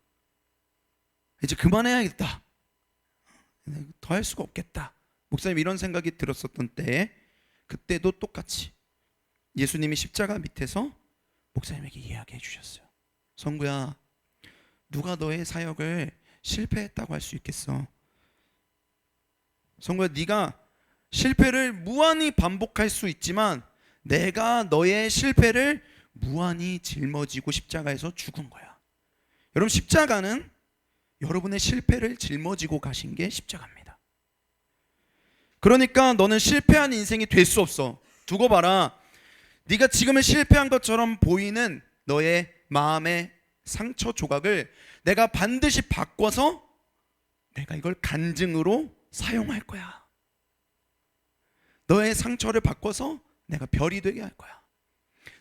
이제 그만해야겠다. 더 할 수가 없겠다. 목사님 이런 생각이 들었었던 때에 그때도 똑같이 예수님이 십자가 밑에서 목사님에게 이야기해 주셨어요. 성구야, 누가 너의 사역을 실패했다고 할 수 있겠어? 성구야, 네가 실패를 무한히 반복할 수 있지만 내가 너의 실패를 무한히 짊어지고 십자가에서 죽은 거야. 여러분, 십자가는 여러분의 실패를 짊어지고 가신 게 십자가입니다. 그러니까 너는 실패한 인생이 될 수 없어. 두고 봐라. 네가 지금은 실패한 것처럼 보이는 너의 마음의 상처 조각을 내가 반드시 바꿔서 내가 이걸 간증으로 사용할 거야. 너의 상처를 바꿔서 내가 별이 되게 할 거야.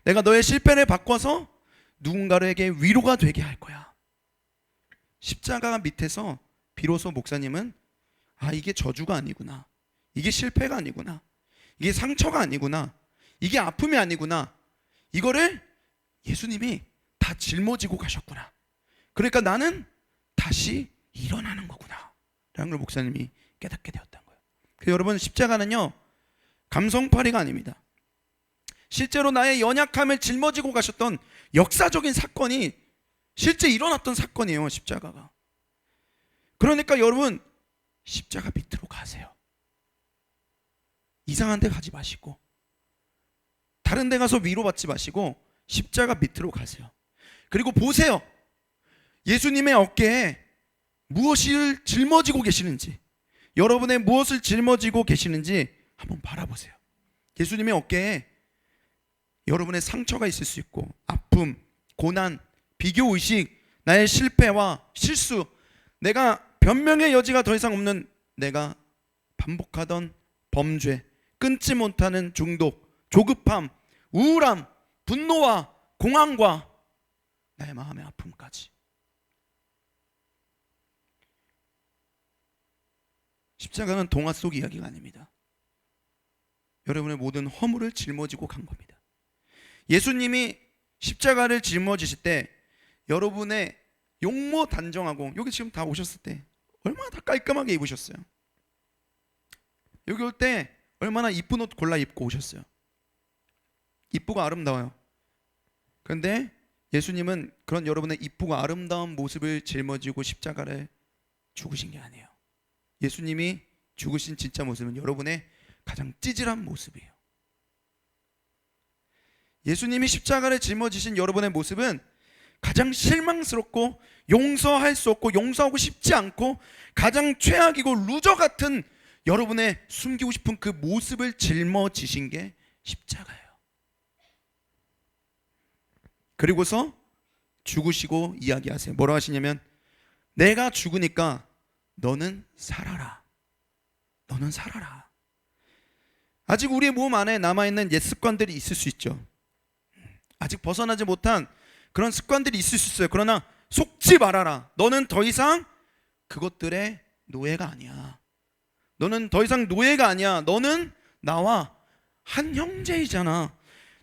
내가 너의 실패를 바꿔서 누군가에게 위로가 되게 할 거야. 십자가 밑에서 비로소 목사님은 이게 저주가 아니구나, 이게 실패가 아니구나, 이게 상처가 아니구나, 이게 아픔이 아니구나, 이거를 예수님이 다 짊어지고 가셨구나. 그러니까 나는 다시 일어나는 거구나 라는 걸 목사님이 깨닫게 되었던 거예요. 여러분, 십자가는요 감성파리가 아닙니다. 실제로 나의 연약함을 짊어지고 가셨던 역사적인 사건이 실제 일어났던 사건이에요, 십자가가. 그러니까 여러분, 십자가 밑으로 가세요. 이상한 데 가지 마시고, 다른 데 가서 위로받지 마시고 십자가 밑으로 가세요. 그리고 보세요. 예수님의 어깨에 무엇을 짊어지고 계시는지, 여러분의 무엇을 짊어지고 계시는지 한번 바라보세요. 예수님의 어깨에 여러분의 상처가 있을 수 있고, 아픔, 고난, 비교의식, 나의 실패와 실수, 내가 변명의 여지가 더 이상 없는 내가 반복하던 범죄, 끊지 못하는 중독, 조급함, 우울함, 분노와 공황과 나의 마음의 아픔까지. 십자가는 동화 속 이야기가 아닙니다. 여러분의 모든 허물을 짊어지고 간 겁니다. 예수님이 십자가를 짊어지실 때 여러분의 용모 단정하고, 여기 지금 다 오셨을 때 얼마나 다 깔끔하게 입으셨어요. 여기 올 때 얼마나 이쁜 옷 골라 입고 오셨어요. 이쁘고 아름다워요. 그런데 예수님은 그런 여러분의 이쁘고 아름다운 모습을 짊어지고 십자가를 죽으신 게 아니에요. 예수님이 죽으신 진짜 모습은 여러분의 가장 찌질한 모습이에요. 예수님이 십자가를 짊어지신 여러분의 모습은 가장 실망스럽고 용서할 수 없고 용서하고 싶지 않고 가장 최악이고 루저 같은 여러분의 숨기고 싶은 그 모습을 짊어지신 게 십자가예요. 그리고서 죽으시고 이야기하세요. 뭐라고 하시냐면, 내가 죽으니까 너는 살아라. 너는 살아라. 아직 우리의 몸 안에 남아있는 옛 습관들이 있을 수 있죠. 아직 벗어나지 못한 그런 습관들이 있을 수 있어요. 그러나 속지 말아라. 너는 더 이상 그것들의 노예가 아니야. 너는 더 이상 노예가 아니야. 너는 나와 한 형제이잖아.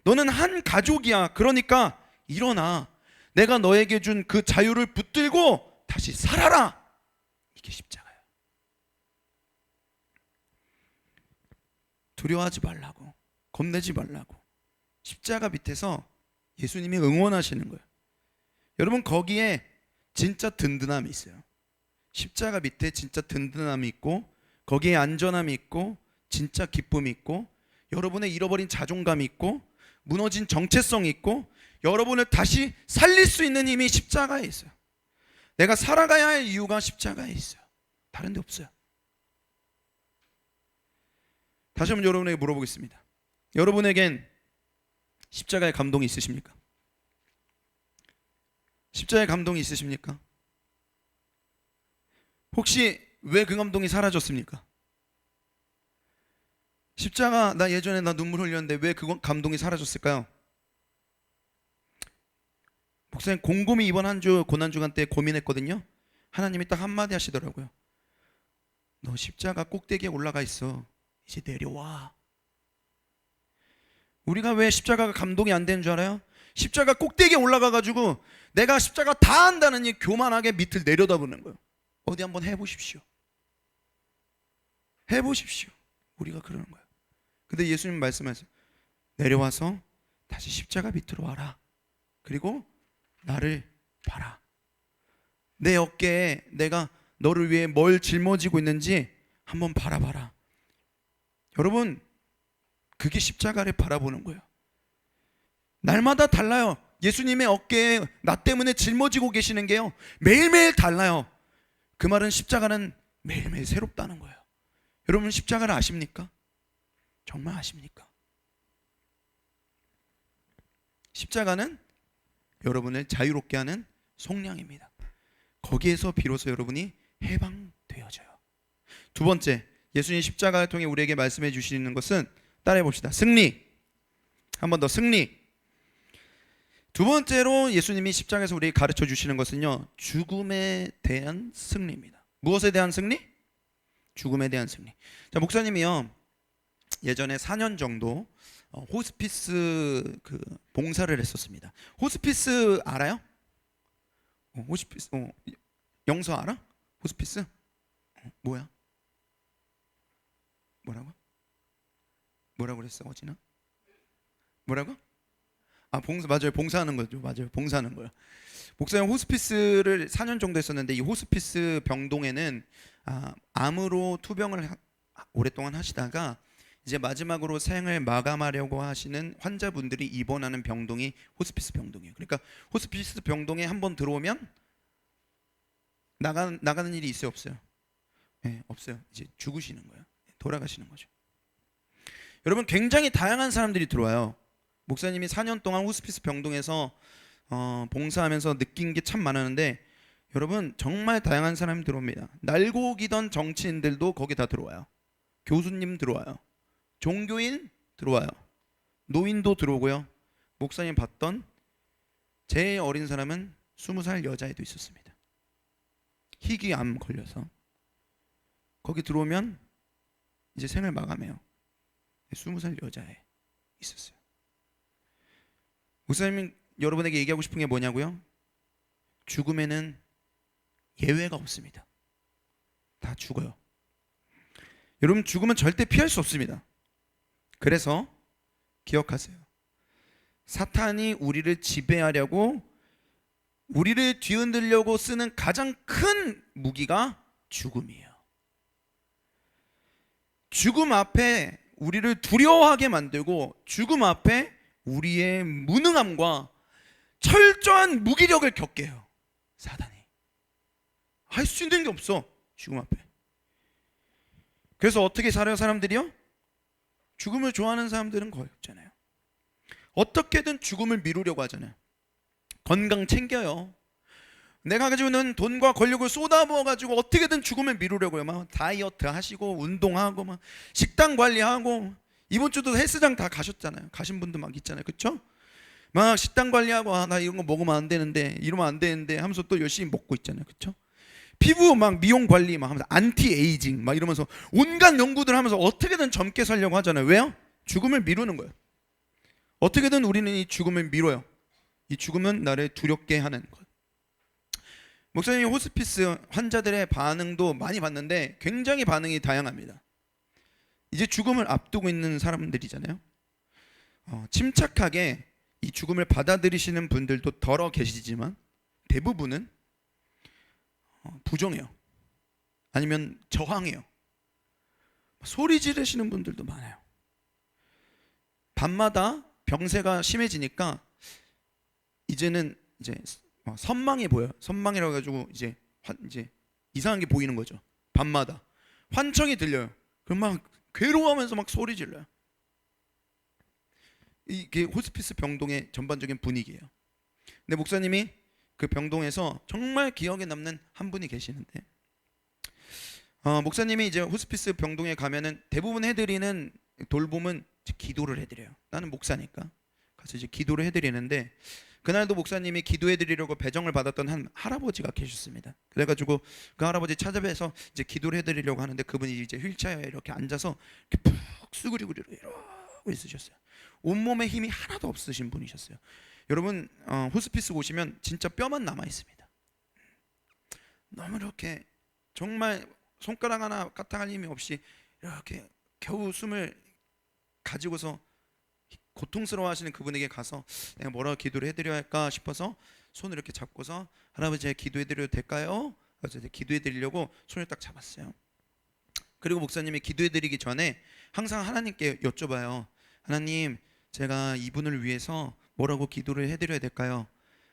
너는 한 가족이야. 그러니까 일어나. 내가 너에게 준 그 자유를 붙들고 다시 살아라. 이게 십자가예요. 두려워하지 말라고, 겁내지 말라고 십자가 밑에서 예수님이 응원하시는 거예요. 여러분, 거기에 진짜 든든함이 있어요. 십자가 밑에 진짜 든든함이 있고, 거기에 안전함이 있고, 진짜 기쁨이 있고, 여러분의 잃어버린 자존감이 있고, 무너진 정체성이 있고, 여러분을 다시 살릴 수 있는 힘이 십자가에 있어요. 내가 살아가야 할 이유가 십자가에 있어요. 다른 데 없어요. 다시 한번 여러분에게 물어보겠습니다. 여러분에겐 십자가의 감동이 있으십니까? 십자가의 감동이 있으십니까? 혹시 왜 그 감동이 사라졌습니까? 십자가, 나 예전에 나 눈물 흘렸는데 왜 그 감동이 사라졌을까요? 목사님, 곰곰이 이번 한 주 고난주간 때 고민했거든요. 하나님이 딱 한마디 하시더라고요. 너 십자가 꼭대기에 올라가 있어. 이제 내려와. 우리가 왜 십자가가 감동이 안 되는 줄 알아요? 십자가 꼭대기에 올라가가지고 내가 십자가 다 한다는 이 교만하게 밑을 내려다보는 거예요. 어디 한번 해보십시오. 해보십시오. 우리가 그러는 거예요. 근데 예수님 말씀하세요. 내려와서 다시 십자가 밑으로 와라. 그리고 나를 봐라. 내 어깨에 내가 너를 위해 뭘 짊어지고 있는지 한번 바라봐라. 여러분, 그게 십자가를 바라보는 거예요. 날마다 달라요. 예수님의 어깨에 나 때문에 짊어지고 계시는 게요, 매일매일 달라요. 그 말은 십자가는 매일매일 새롭다는 거예요. 여러분 십자가를 아십니까? 정말 아십니까? 십자가는 여러분을 자유롭게 하는 속량입니다. 거기에서 비로소 여러분이 해방되어져요. 두 번째, 예수님 십자가를 통해 우리에게 말씀해 주시는 것은, 따라해 봅시다. 승리. 한 번 더, 승리. 두 번째로 예수님이 십자가에서 우리에게 가르쳐 주시는 것은요, 죽음에 대한 승리입니다. 무엇에 대한 승리? 죽음에 대한 승리. 자, 목사님이요 예전에 4년 정도 호스피스 그 봉사를 했었습니다. 호스피스 알아요? 호스피스 영서 알아? 호스피스? 뭐야? 뭐라고 그랬어 어지나? 뭐라고? 아, 봉사, 맞아요. 봉사하는 거죠. 맞아요. 봉사하는 거요. 목사님 호스피스를 4년 정도 했었는데, 이 호스피스 병동에는 암으로 투병을 오랫동안 하시다가 이제 마지막으로 생을 마감하려고 하시는 환자분들이 입원하는 병동이 호스피스 병동이에요. 그러니까 호스피스 병동에 한번 들어오면 나가는 일이 있어요, 없어요? 네, 없어요. 이제 죽으시는 거예요. 돌아가시는 거죠. 여러분, 굉장히 다양한 사람들이 들어와요. 목사님이 4년 동안 호스피스 병동에서 봉사하면서 느낀 게 참 많았는데, 여러분 정말 다양한 사람이 들어옵니다. 날고 기던 정치인들도 거기 다 들어와요. 교수님 들어와요. 종교인 들어와요. 노인도 들어오고요. 목사님 봤던 제일 어린 사람은 20살 여자애도 있었습니다. 희귀암 걸려서 거기 들어오면 이제 생을 마감해요. 20살 여자애 있었어요. 목사님은 여러분에게 얘기하고 싶은 게 뭐냐고요? 죽음에는 예외가 없습니다. 다 죽어요. 여러분, 죽음은 절대 피할 수 없습니다. 그래서 기억하세요. 사탄이 우리를 지배하려고, 우리를 뒤흔들려고 쓰는 가장 큰 무기가 죽음이에요. 죽음 앞에 우리를 두려워하게 만들고, 죽음 앞에 우리의 무능함과 철저한 무기력을 겪게 해요. 사단이 할 수 있는 게 없어, 죽음 앞에. 그래서 어떻게 살아요, 사람들이요? 죽음을 좋아하는 사람들은 거의 없잖아요. 어떻게든 죽음을 미루려고 하잖아요. 건강 챙겨요. 내가 가지고 있는 돈과 권력을 쏟아부어가지고 어떻게든 죽음을 미루려고요. 막 다이어트 하시고 운동하고 막 식단 관리하고, 이번 주도 헬스장 다 가셨잖아요. 가신 분도 막 있잖아요, 그렇죠? 막 식단 관리하고, 나 이런 거 먹으면 안 되는데, 이러면 안 되는데 하면서 또 열심히 먹고 있잖아요, 그렇죠? 피부 막 미용 관리 막 하면서 안티 에이징 막 이러면서 온갖 연구들 하면서 어떻게든 젊게 살려고 하잖아요. 왜요? 죽음을 미루는 거예요. 어떻게든 우리는 이 죽음을 미뤄요. 이 죽음은 나를 두렵게 하는 것. 목사님이 호스피스 환자들의 반응도 많이 봤는데 굉장히 반응이 다양합니다. 이제 죽음을 앞두고 있는 사람들이잖아요. 침착하게 이 죽음을 받아들이시는 분들도 덜어 계시지만 대부분은 부정해요. 아니면 저항해요. 소리 지르시는 분들도 많아요. 밤마다 병세가 심해지니까 이제는 이제 선망이 보여요. 선망이라고 해가지고 이제 이상한 게 보이는 거죠. 밤마다 환청이 들려요. 그럼 막 괴로워하면서 막 소리 질러요. 이게 호스피스 병동의 전반적인 분위기예요. 근데 목사님이 그 병동에서 정말 기억에 남는 한 분이 계시는데, 목사님이 이제 호스피스 병동에 가면은 대부분 해드리는 돌봄은 기도를 해드려요. 나는 목사니까 가서 이제 기도를 해드리는데, 그날도 목사님이 기도해드리려고 배정을 받았던 한 할아버지가 계셨습니다. 그래가지고 그 할아버지 찾아뵈서 이제 기도를 해드리려고 하는데, 그분이 이제 휠체어에 이렇게 앉아서 이렇게 푹 수그리고 이러고 있으셨어요. 온몸에 힘이 하나도 없으신 분이셨어요. 여러분, 호스피스 오시면 진짜 뼈만 남아 있습니다. 너무 이렇게 정말 손가락 하나 까딱할 힘이 없이 이렇게 겨우 숨을 가지고서 고통스러워하시는 그분에게 가서 내가 뭐라고 기도를 해드려야 할까 싶어서 손을 이렇게 잡고서, 할아버지 기도해드려도 될까요? 그래서 기도해드리려고 손을 딱 잡았어요. 그리고 목사님이 기도해드리기 전에 항상 하나님께 여쭤봐요. 하나님, 제가 이분을 위해서 뭐라고 기도를 해드려야 될까요?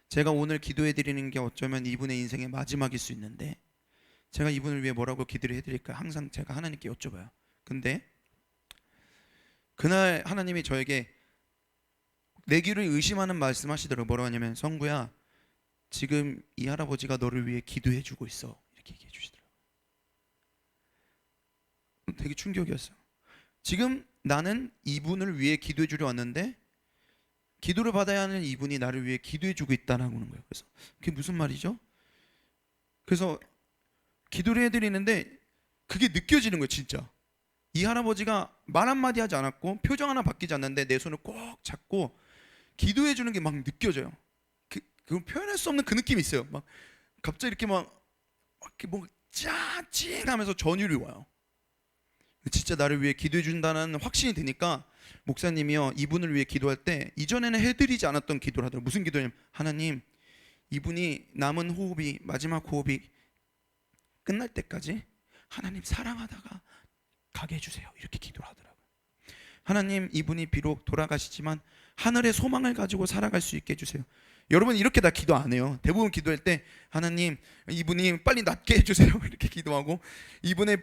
제가 오늘 기도해드리는 게 어쩌면 이분의 인생의 마지막일 수 있는데 제가 이분을 위해 뭐라고 기도를 해드릴까요? 항상 제가 하나님께 여쭤봐요. 근데 그날 하나님이 저에게 내기를 의심하는 말씀 하시더라고요. 뭐라고 하냐면, 성구야, 지금 이 할아버지가 너를 위해 기도해주고 있어, 이렇게 얘기해 주시더라고요. 되게 충격이었어요. 지금 나는 이분을 위해 기도해 주려 왔는데 기도를 받아야 하는 이분이 나를 위해 기도해 주고 있다는 거예요. 그래서 그게 무슨 말이죠? 그래서 기도를 해드리는데 그게 느껴지는 거예요. 진짜 이 할아버지가 말 한마디 하지 않았고 표정 하나 바뀌지 않는데 내 손을 꼭 잡고 기도해 주는 게 막 느껴져요. 그 표현할 수 없는 그 느낌이 있어요. 막 갑자기 이렇게 막 이렇게 뭐 짜찡하면서 전율이 와요. 진짜 나를 위해 기도해 준다는 확신이 드니까 목사님이요, 이분을 위해 기도할 때 이전에는 해드리지 않았던 기도를 하더라고요. 무슨 기도냐면, 하나님, 이분이 남은 호흡이, 마지막 호흡이 끝날 때까지 하나님 사랑하다가 가게 해주세요, 이렇게 기도를 하더라고요. 하나님, 이분이 비록 돌아가시지만 하늘의 소망을 가지고 살아갈 수 있게 해주세요. 여러분 이렇게 다 기도 안 해요. 대부분 기도할 때 하나님, 이분이 빨리 낫게 해주세요, 이렇게 기도하고 이분의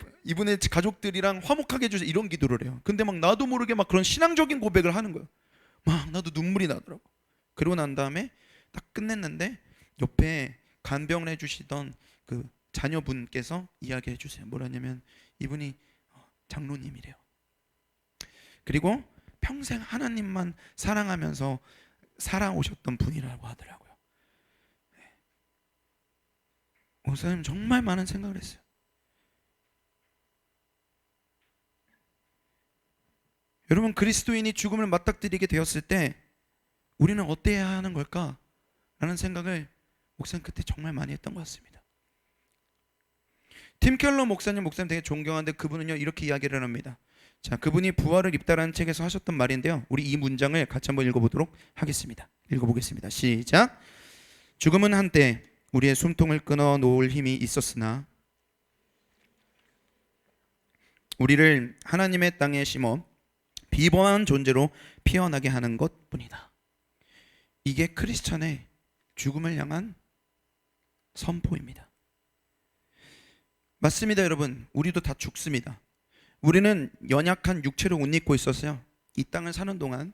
가족들이랑 화목하게 해주세요, 이런 기도를 해요. 근데 막 나도 모르게 막 그런 신앙적인 고백을 하는 거예요. 막 나도 눈물이 나더라고. 그러고 난 다음에 딱 끝냈는데 옆에 간병을 해주시던 그 자녀분께서 이야기해 주세요. 뭐라냐면, 이분이 장로님이래요. 그리고 평생 하나님만 사랑하면서 살아오셨던 분이라고 하더라고요. 목사님 정말 많은 생각을 했어요. 여러분, 그리스도인이 죽음을 맞닥뜨리게 되었을 때 우리는 어때야 하는 걸까? 라는 생각을 목사님 그때 정말 많이 했던 것 같습니다. 팀 켈러 목사님 되게 존경하는데 그분은요 이렇게 이야기를 합니다. 자, 그분이 부활을 입다라는 책에서 하셨던 말인데요, 우리 이 문장을 같이 한번 읽어보도록 하겠습니다. 읽어보겠습니다. 시작. 죽음은 한때 우리의 숨통을 끊어 놓을 힘이 있었으나 우리를 하나님의 땅에 심어 비범한 존재로 피어나게 하는 것뿐이다. 이게 크리스천의 죽음을 향한 선포입니다. 맞습니다, 여러분. 우리도 다 죽습니다. 우리는 연약한 육체를 옷 입고 있었어요. 이 땅을 사는 동안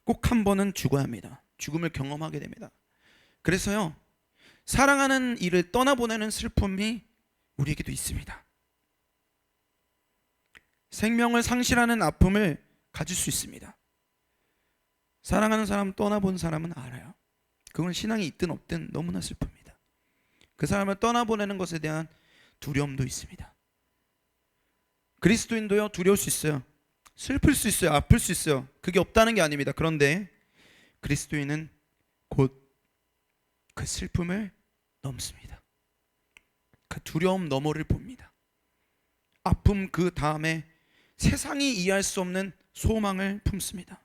꼭 한 번은 죽어야 합니다. 죽음을 경험하게 됩니다. 그래서요, 사랑하는 이를 떠나보내는 슬픔이 우리에게도 있습니다. 생명을 상실하는 아픔을 가질 수 있습니다. 사랑하는 사람 떠나본 사람은 알아요. 그건 신앙이 있든 없든 너무나 슬픕니다. 그 사람을 떠나보내는 것에 대한 두려움도 있습니다. 그리스도인도요, 두려울 수 있어요. 슬플 수 있어요. 아플 수 있어요. 그게 없다는 게 아닙니다. 그런데 그리스도인은 곧 그 슬픔을 넘습니다. 그 두려움 너머를 봅니다. 아픔 그 다음에 세상이 이해할 수 없는 소망을 품습니다.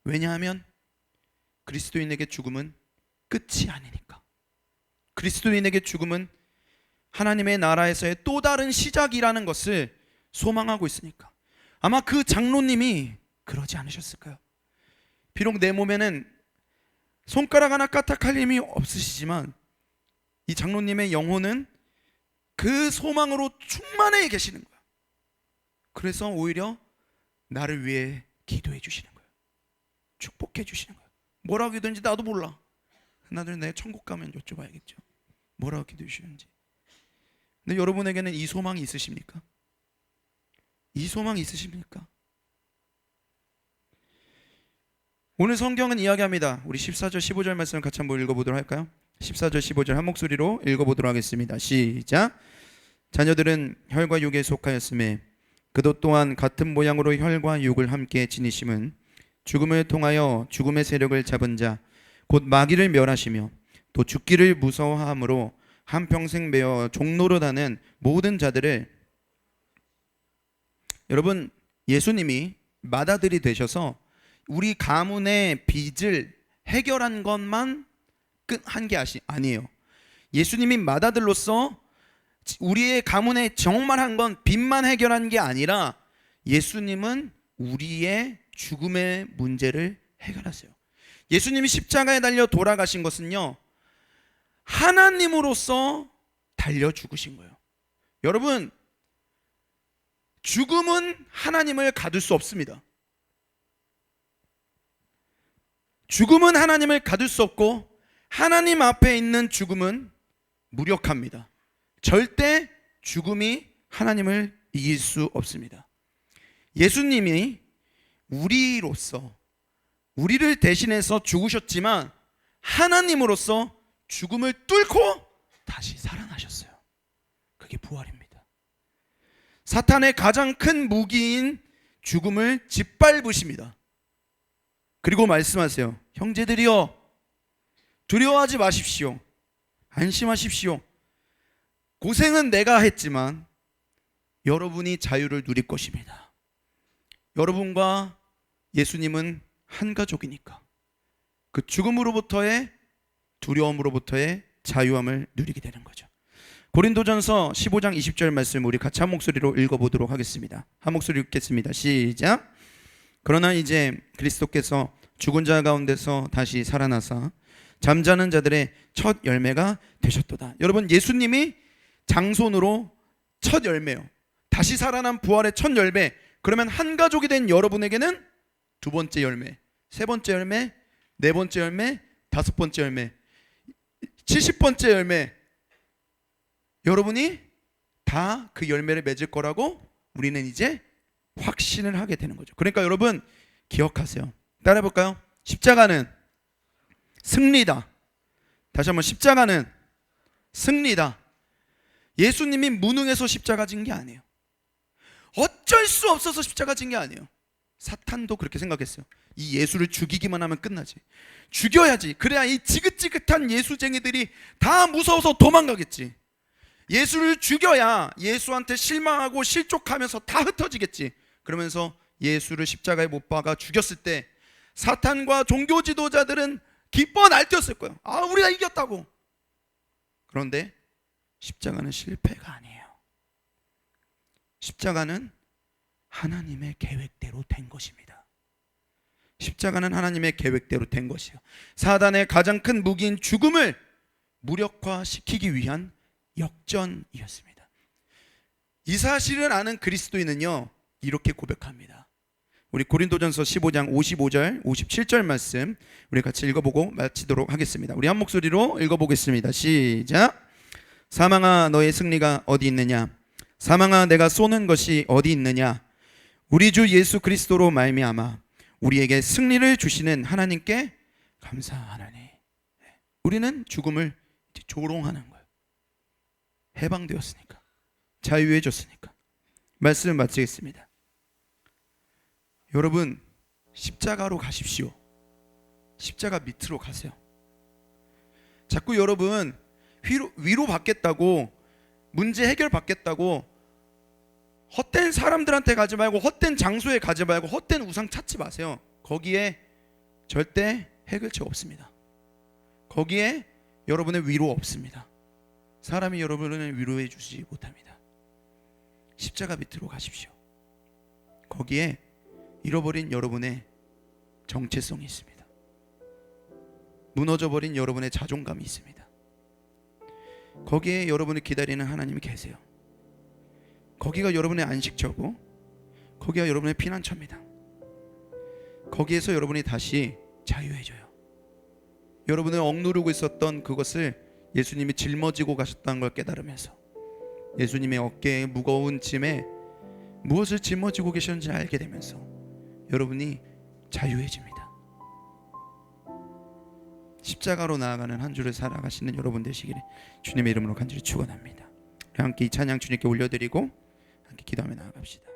왜냐하면 그리스도인에게 죽음은 끝이 아니니까. 그리스도인에게 죽음은 하나님의 나라에서의 또 다른 시작이라는 것을 소망하고 있으니까. 아마 그 장로님이 그러지 않으셨을까요? 비록 내 몸에는 손가락 하나 까딱할 힘이 없으시지만 이 장로님의 영혼은 그 소망으로 충만해 계시는 거예요. 그래서 오히려 나를 위해 기도해 주시는 거예요. 축복해 주시는 거예요. 뭐라고 기도했는지 나도 몰라. 나중에 내가 천국 가면 여쭤봐야겠죠. 뭐라고 기도해 주시는지. 근데 여러분에게는 이 소망이 있으십니까? 이 소망이 있으십니까? 오늘 성경은 이야기합니다. 우리 14절 15절 말씀을 같이 한번 읽어보도록 할까요? 14절 15절 한 목소리로 읽어보도록 하겠습니다. 시작. 자녀들은 혈과 육에 속하였음에 그도 또한 같은 모양으로 혈과 육을 함께 지니심은 죽음을 통하여 죽음의 세력을 잡은 자 곧 마귀를 멸하시며 또 죽기를 무서워함으로 한평생 매어 종노릇하는 모든 자들을. 여러분, 예수님이 맏아들이 되셔서 우리 가문의 빚을 해결한 것만 한 게 아니에요. 예수님이 맏아들로서 우리의 가문에 정말 한 건 빚만 해결한 게 아니라 예수님은 우리의 죽음의 문제를 해결하세요. 예수님이 십자가에 달려 돌아가신 것은요, 하나님으로서 달려 죽으신 거예요. 여러분, 죽음은 하나님을 가둘 수 없습니다. 죽음은 하나님을 가둘 수 없고 하나님 앞에 있는 죽음은 무력합니다. 절대 죽음이 하나님을 이길 수 없습니다. 예수님이 우리로서, 우리를 대신해서 죽으셨지만 하나님으로서 죽음을 뚫고 다시 살아나셨어요. 그게 부활입니다. 사탄의 가장 큰 무기인 죽음을 짓밟으십니다. 그리고 말씀하세요. 형제들이여, 두려워하지 마십시오. 안심하십시오. 고생은 내가 했지만 여러분이 자유를 누릴 것입니다. 여러분과 예수님은 한 가족이니까 그 죽음으로부터의, 두려움으로부터의 자유함을 누리게 되는 거죠. 고린도전서 15장 20절 말씀 우리 같이 한 목소리로 읽어보도록 하겠습니다. 한 목소리 읽겠습니다. 시작. 그러나 이제 그리스도께서 죽은 자 가운데서 다시 살아나사 잠자는 자들의 첫 열매가 되셨도다. 여러분, 예수님이 장손으로 첫 열매요. 다시 살아난 부활의 첫 열매. 그러면 한 가족이 된 여러분에게는 두 번째 열매, 세 번째 열매, 네 번째 열매, 다섯 번째 열매, 70번째 열매, 여러분이 다 그 열매를 맺을 거라고 우리는 이제 확신을 하게 되는 거죠. 그러니까 여러분 기억하세요. 따라해 볼까요? 십자가는 승리다. 다시 한번, 십자가는 승리다. 예수님이 무능해서 십자가 진 게 아니에요. 어쩔 수 없어서 십자가 진 게 아니에요. 사탄도 그렇게 생각했어요. 이 예수를 죽이기만 하면 끝나지, 죽여야지, 그래야 이 지긋지긋한 예수쟁이들이 다 무서워서 도망가겠지. 예수를 죽여야 예수한테 실망하고 실족하면서 다 흩어지겠지. 그러면서 예수를 십자가에 못 박아 죽였을 때 사탄과 종교 지도자들은 기뻐 날뛰었을 거예요. 아, 우리가 이겼다고. 그런데 십자가는 실패가 아니에요. 십자가는 하나님의 계획대로 된 것입니다. 십자가는 하나님의 계획대로 된 것이에요. 사단의 가장 큰 무기인 죽음을 무력화시키기 위한 역전이었습니다. 이 사실을 아는 그리스도인은요, 이렇게 고백합니다. 우리 고린도전서 15장 55절 57절 말씀 우리 같이 읽어보고 마치도록 하겠습니다. 우리 한 목소리로 읽어보겠습니다. 시작. 사망아, 너의 승리가 어디 있느냐? 사망아, 내가 쏘는 것이 어디 있느냐? 우리 주 예수 그리스도로 말미암아 우리에게 승리를 주시는 하나님께 감사하나니. 우리는 죽음을 조롱하는 거예요. 해방되었으니까, 자유해졌으니까. 말씀을 마치겠습니다. 여러분, 십자가로 가십시오. 십자가 밑으로 가세요. 자꾸 여러분 위로 받겠다고, 문제 해결 받겠다고 헛된 사람들한테 가지 말고, 헛된 장소에 가지 말고, 헛된 우상 찾지 마세요. 거기에 절대 해결책 없습니다. 거기에 여러분의 위로 없습니다. 사람이 여러분을 위로해 주지 못합니다. 십자가 밑으로 가십시오. 거기에 잃어버린 여러분의 정체성이 있습니다. 무너져버린 여러분의 자존감이 있습니다. 거기에 여러분을 기다리는 하나님이 계세요. 거기가 여러분의 안식처고, 거기가 여러분의 피난처입니다. 거기에서 여러분이 다시 자유해져요. 여러분을 억누르고 있었던 그것을 예수님이 짊어지고 가셨다는 걸 깨달으면서, 예수님의 어깨에 무거운 짐에 무엇을 짊어지고 계셨는지 알게 되면서 여러분이 자유해집니다. 십자가로 나아가는 한 주를 살아가시는 여러분 되시기를 주님의 이름으로 간절히 축원합니다. 함께 이 찬양 주님께 올려드리고 함께 기도하며 나아갑시다.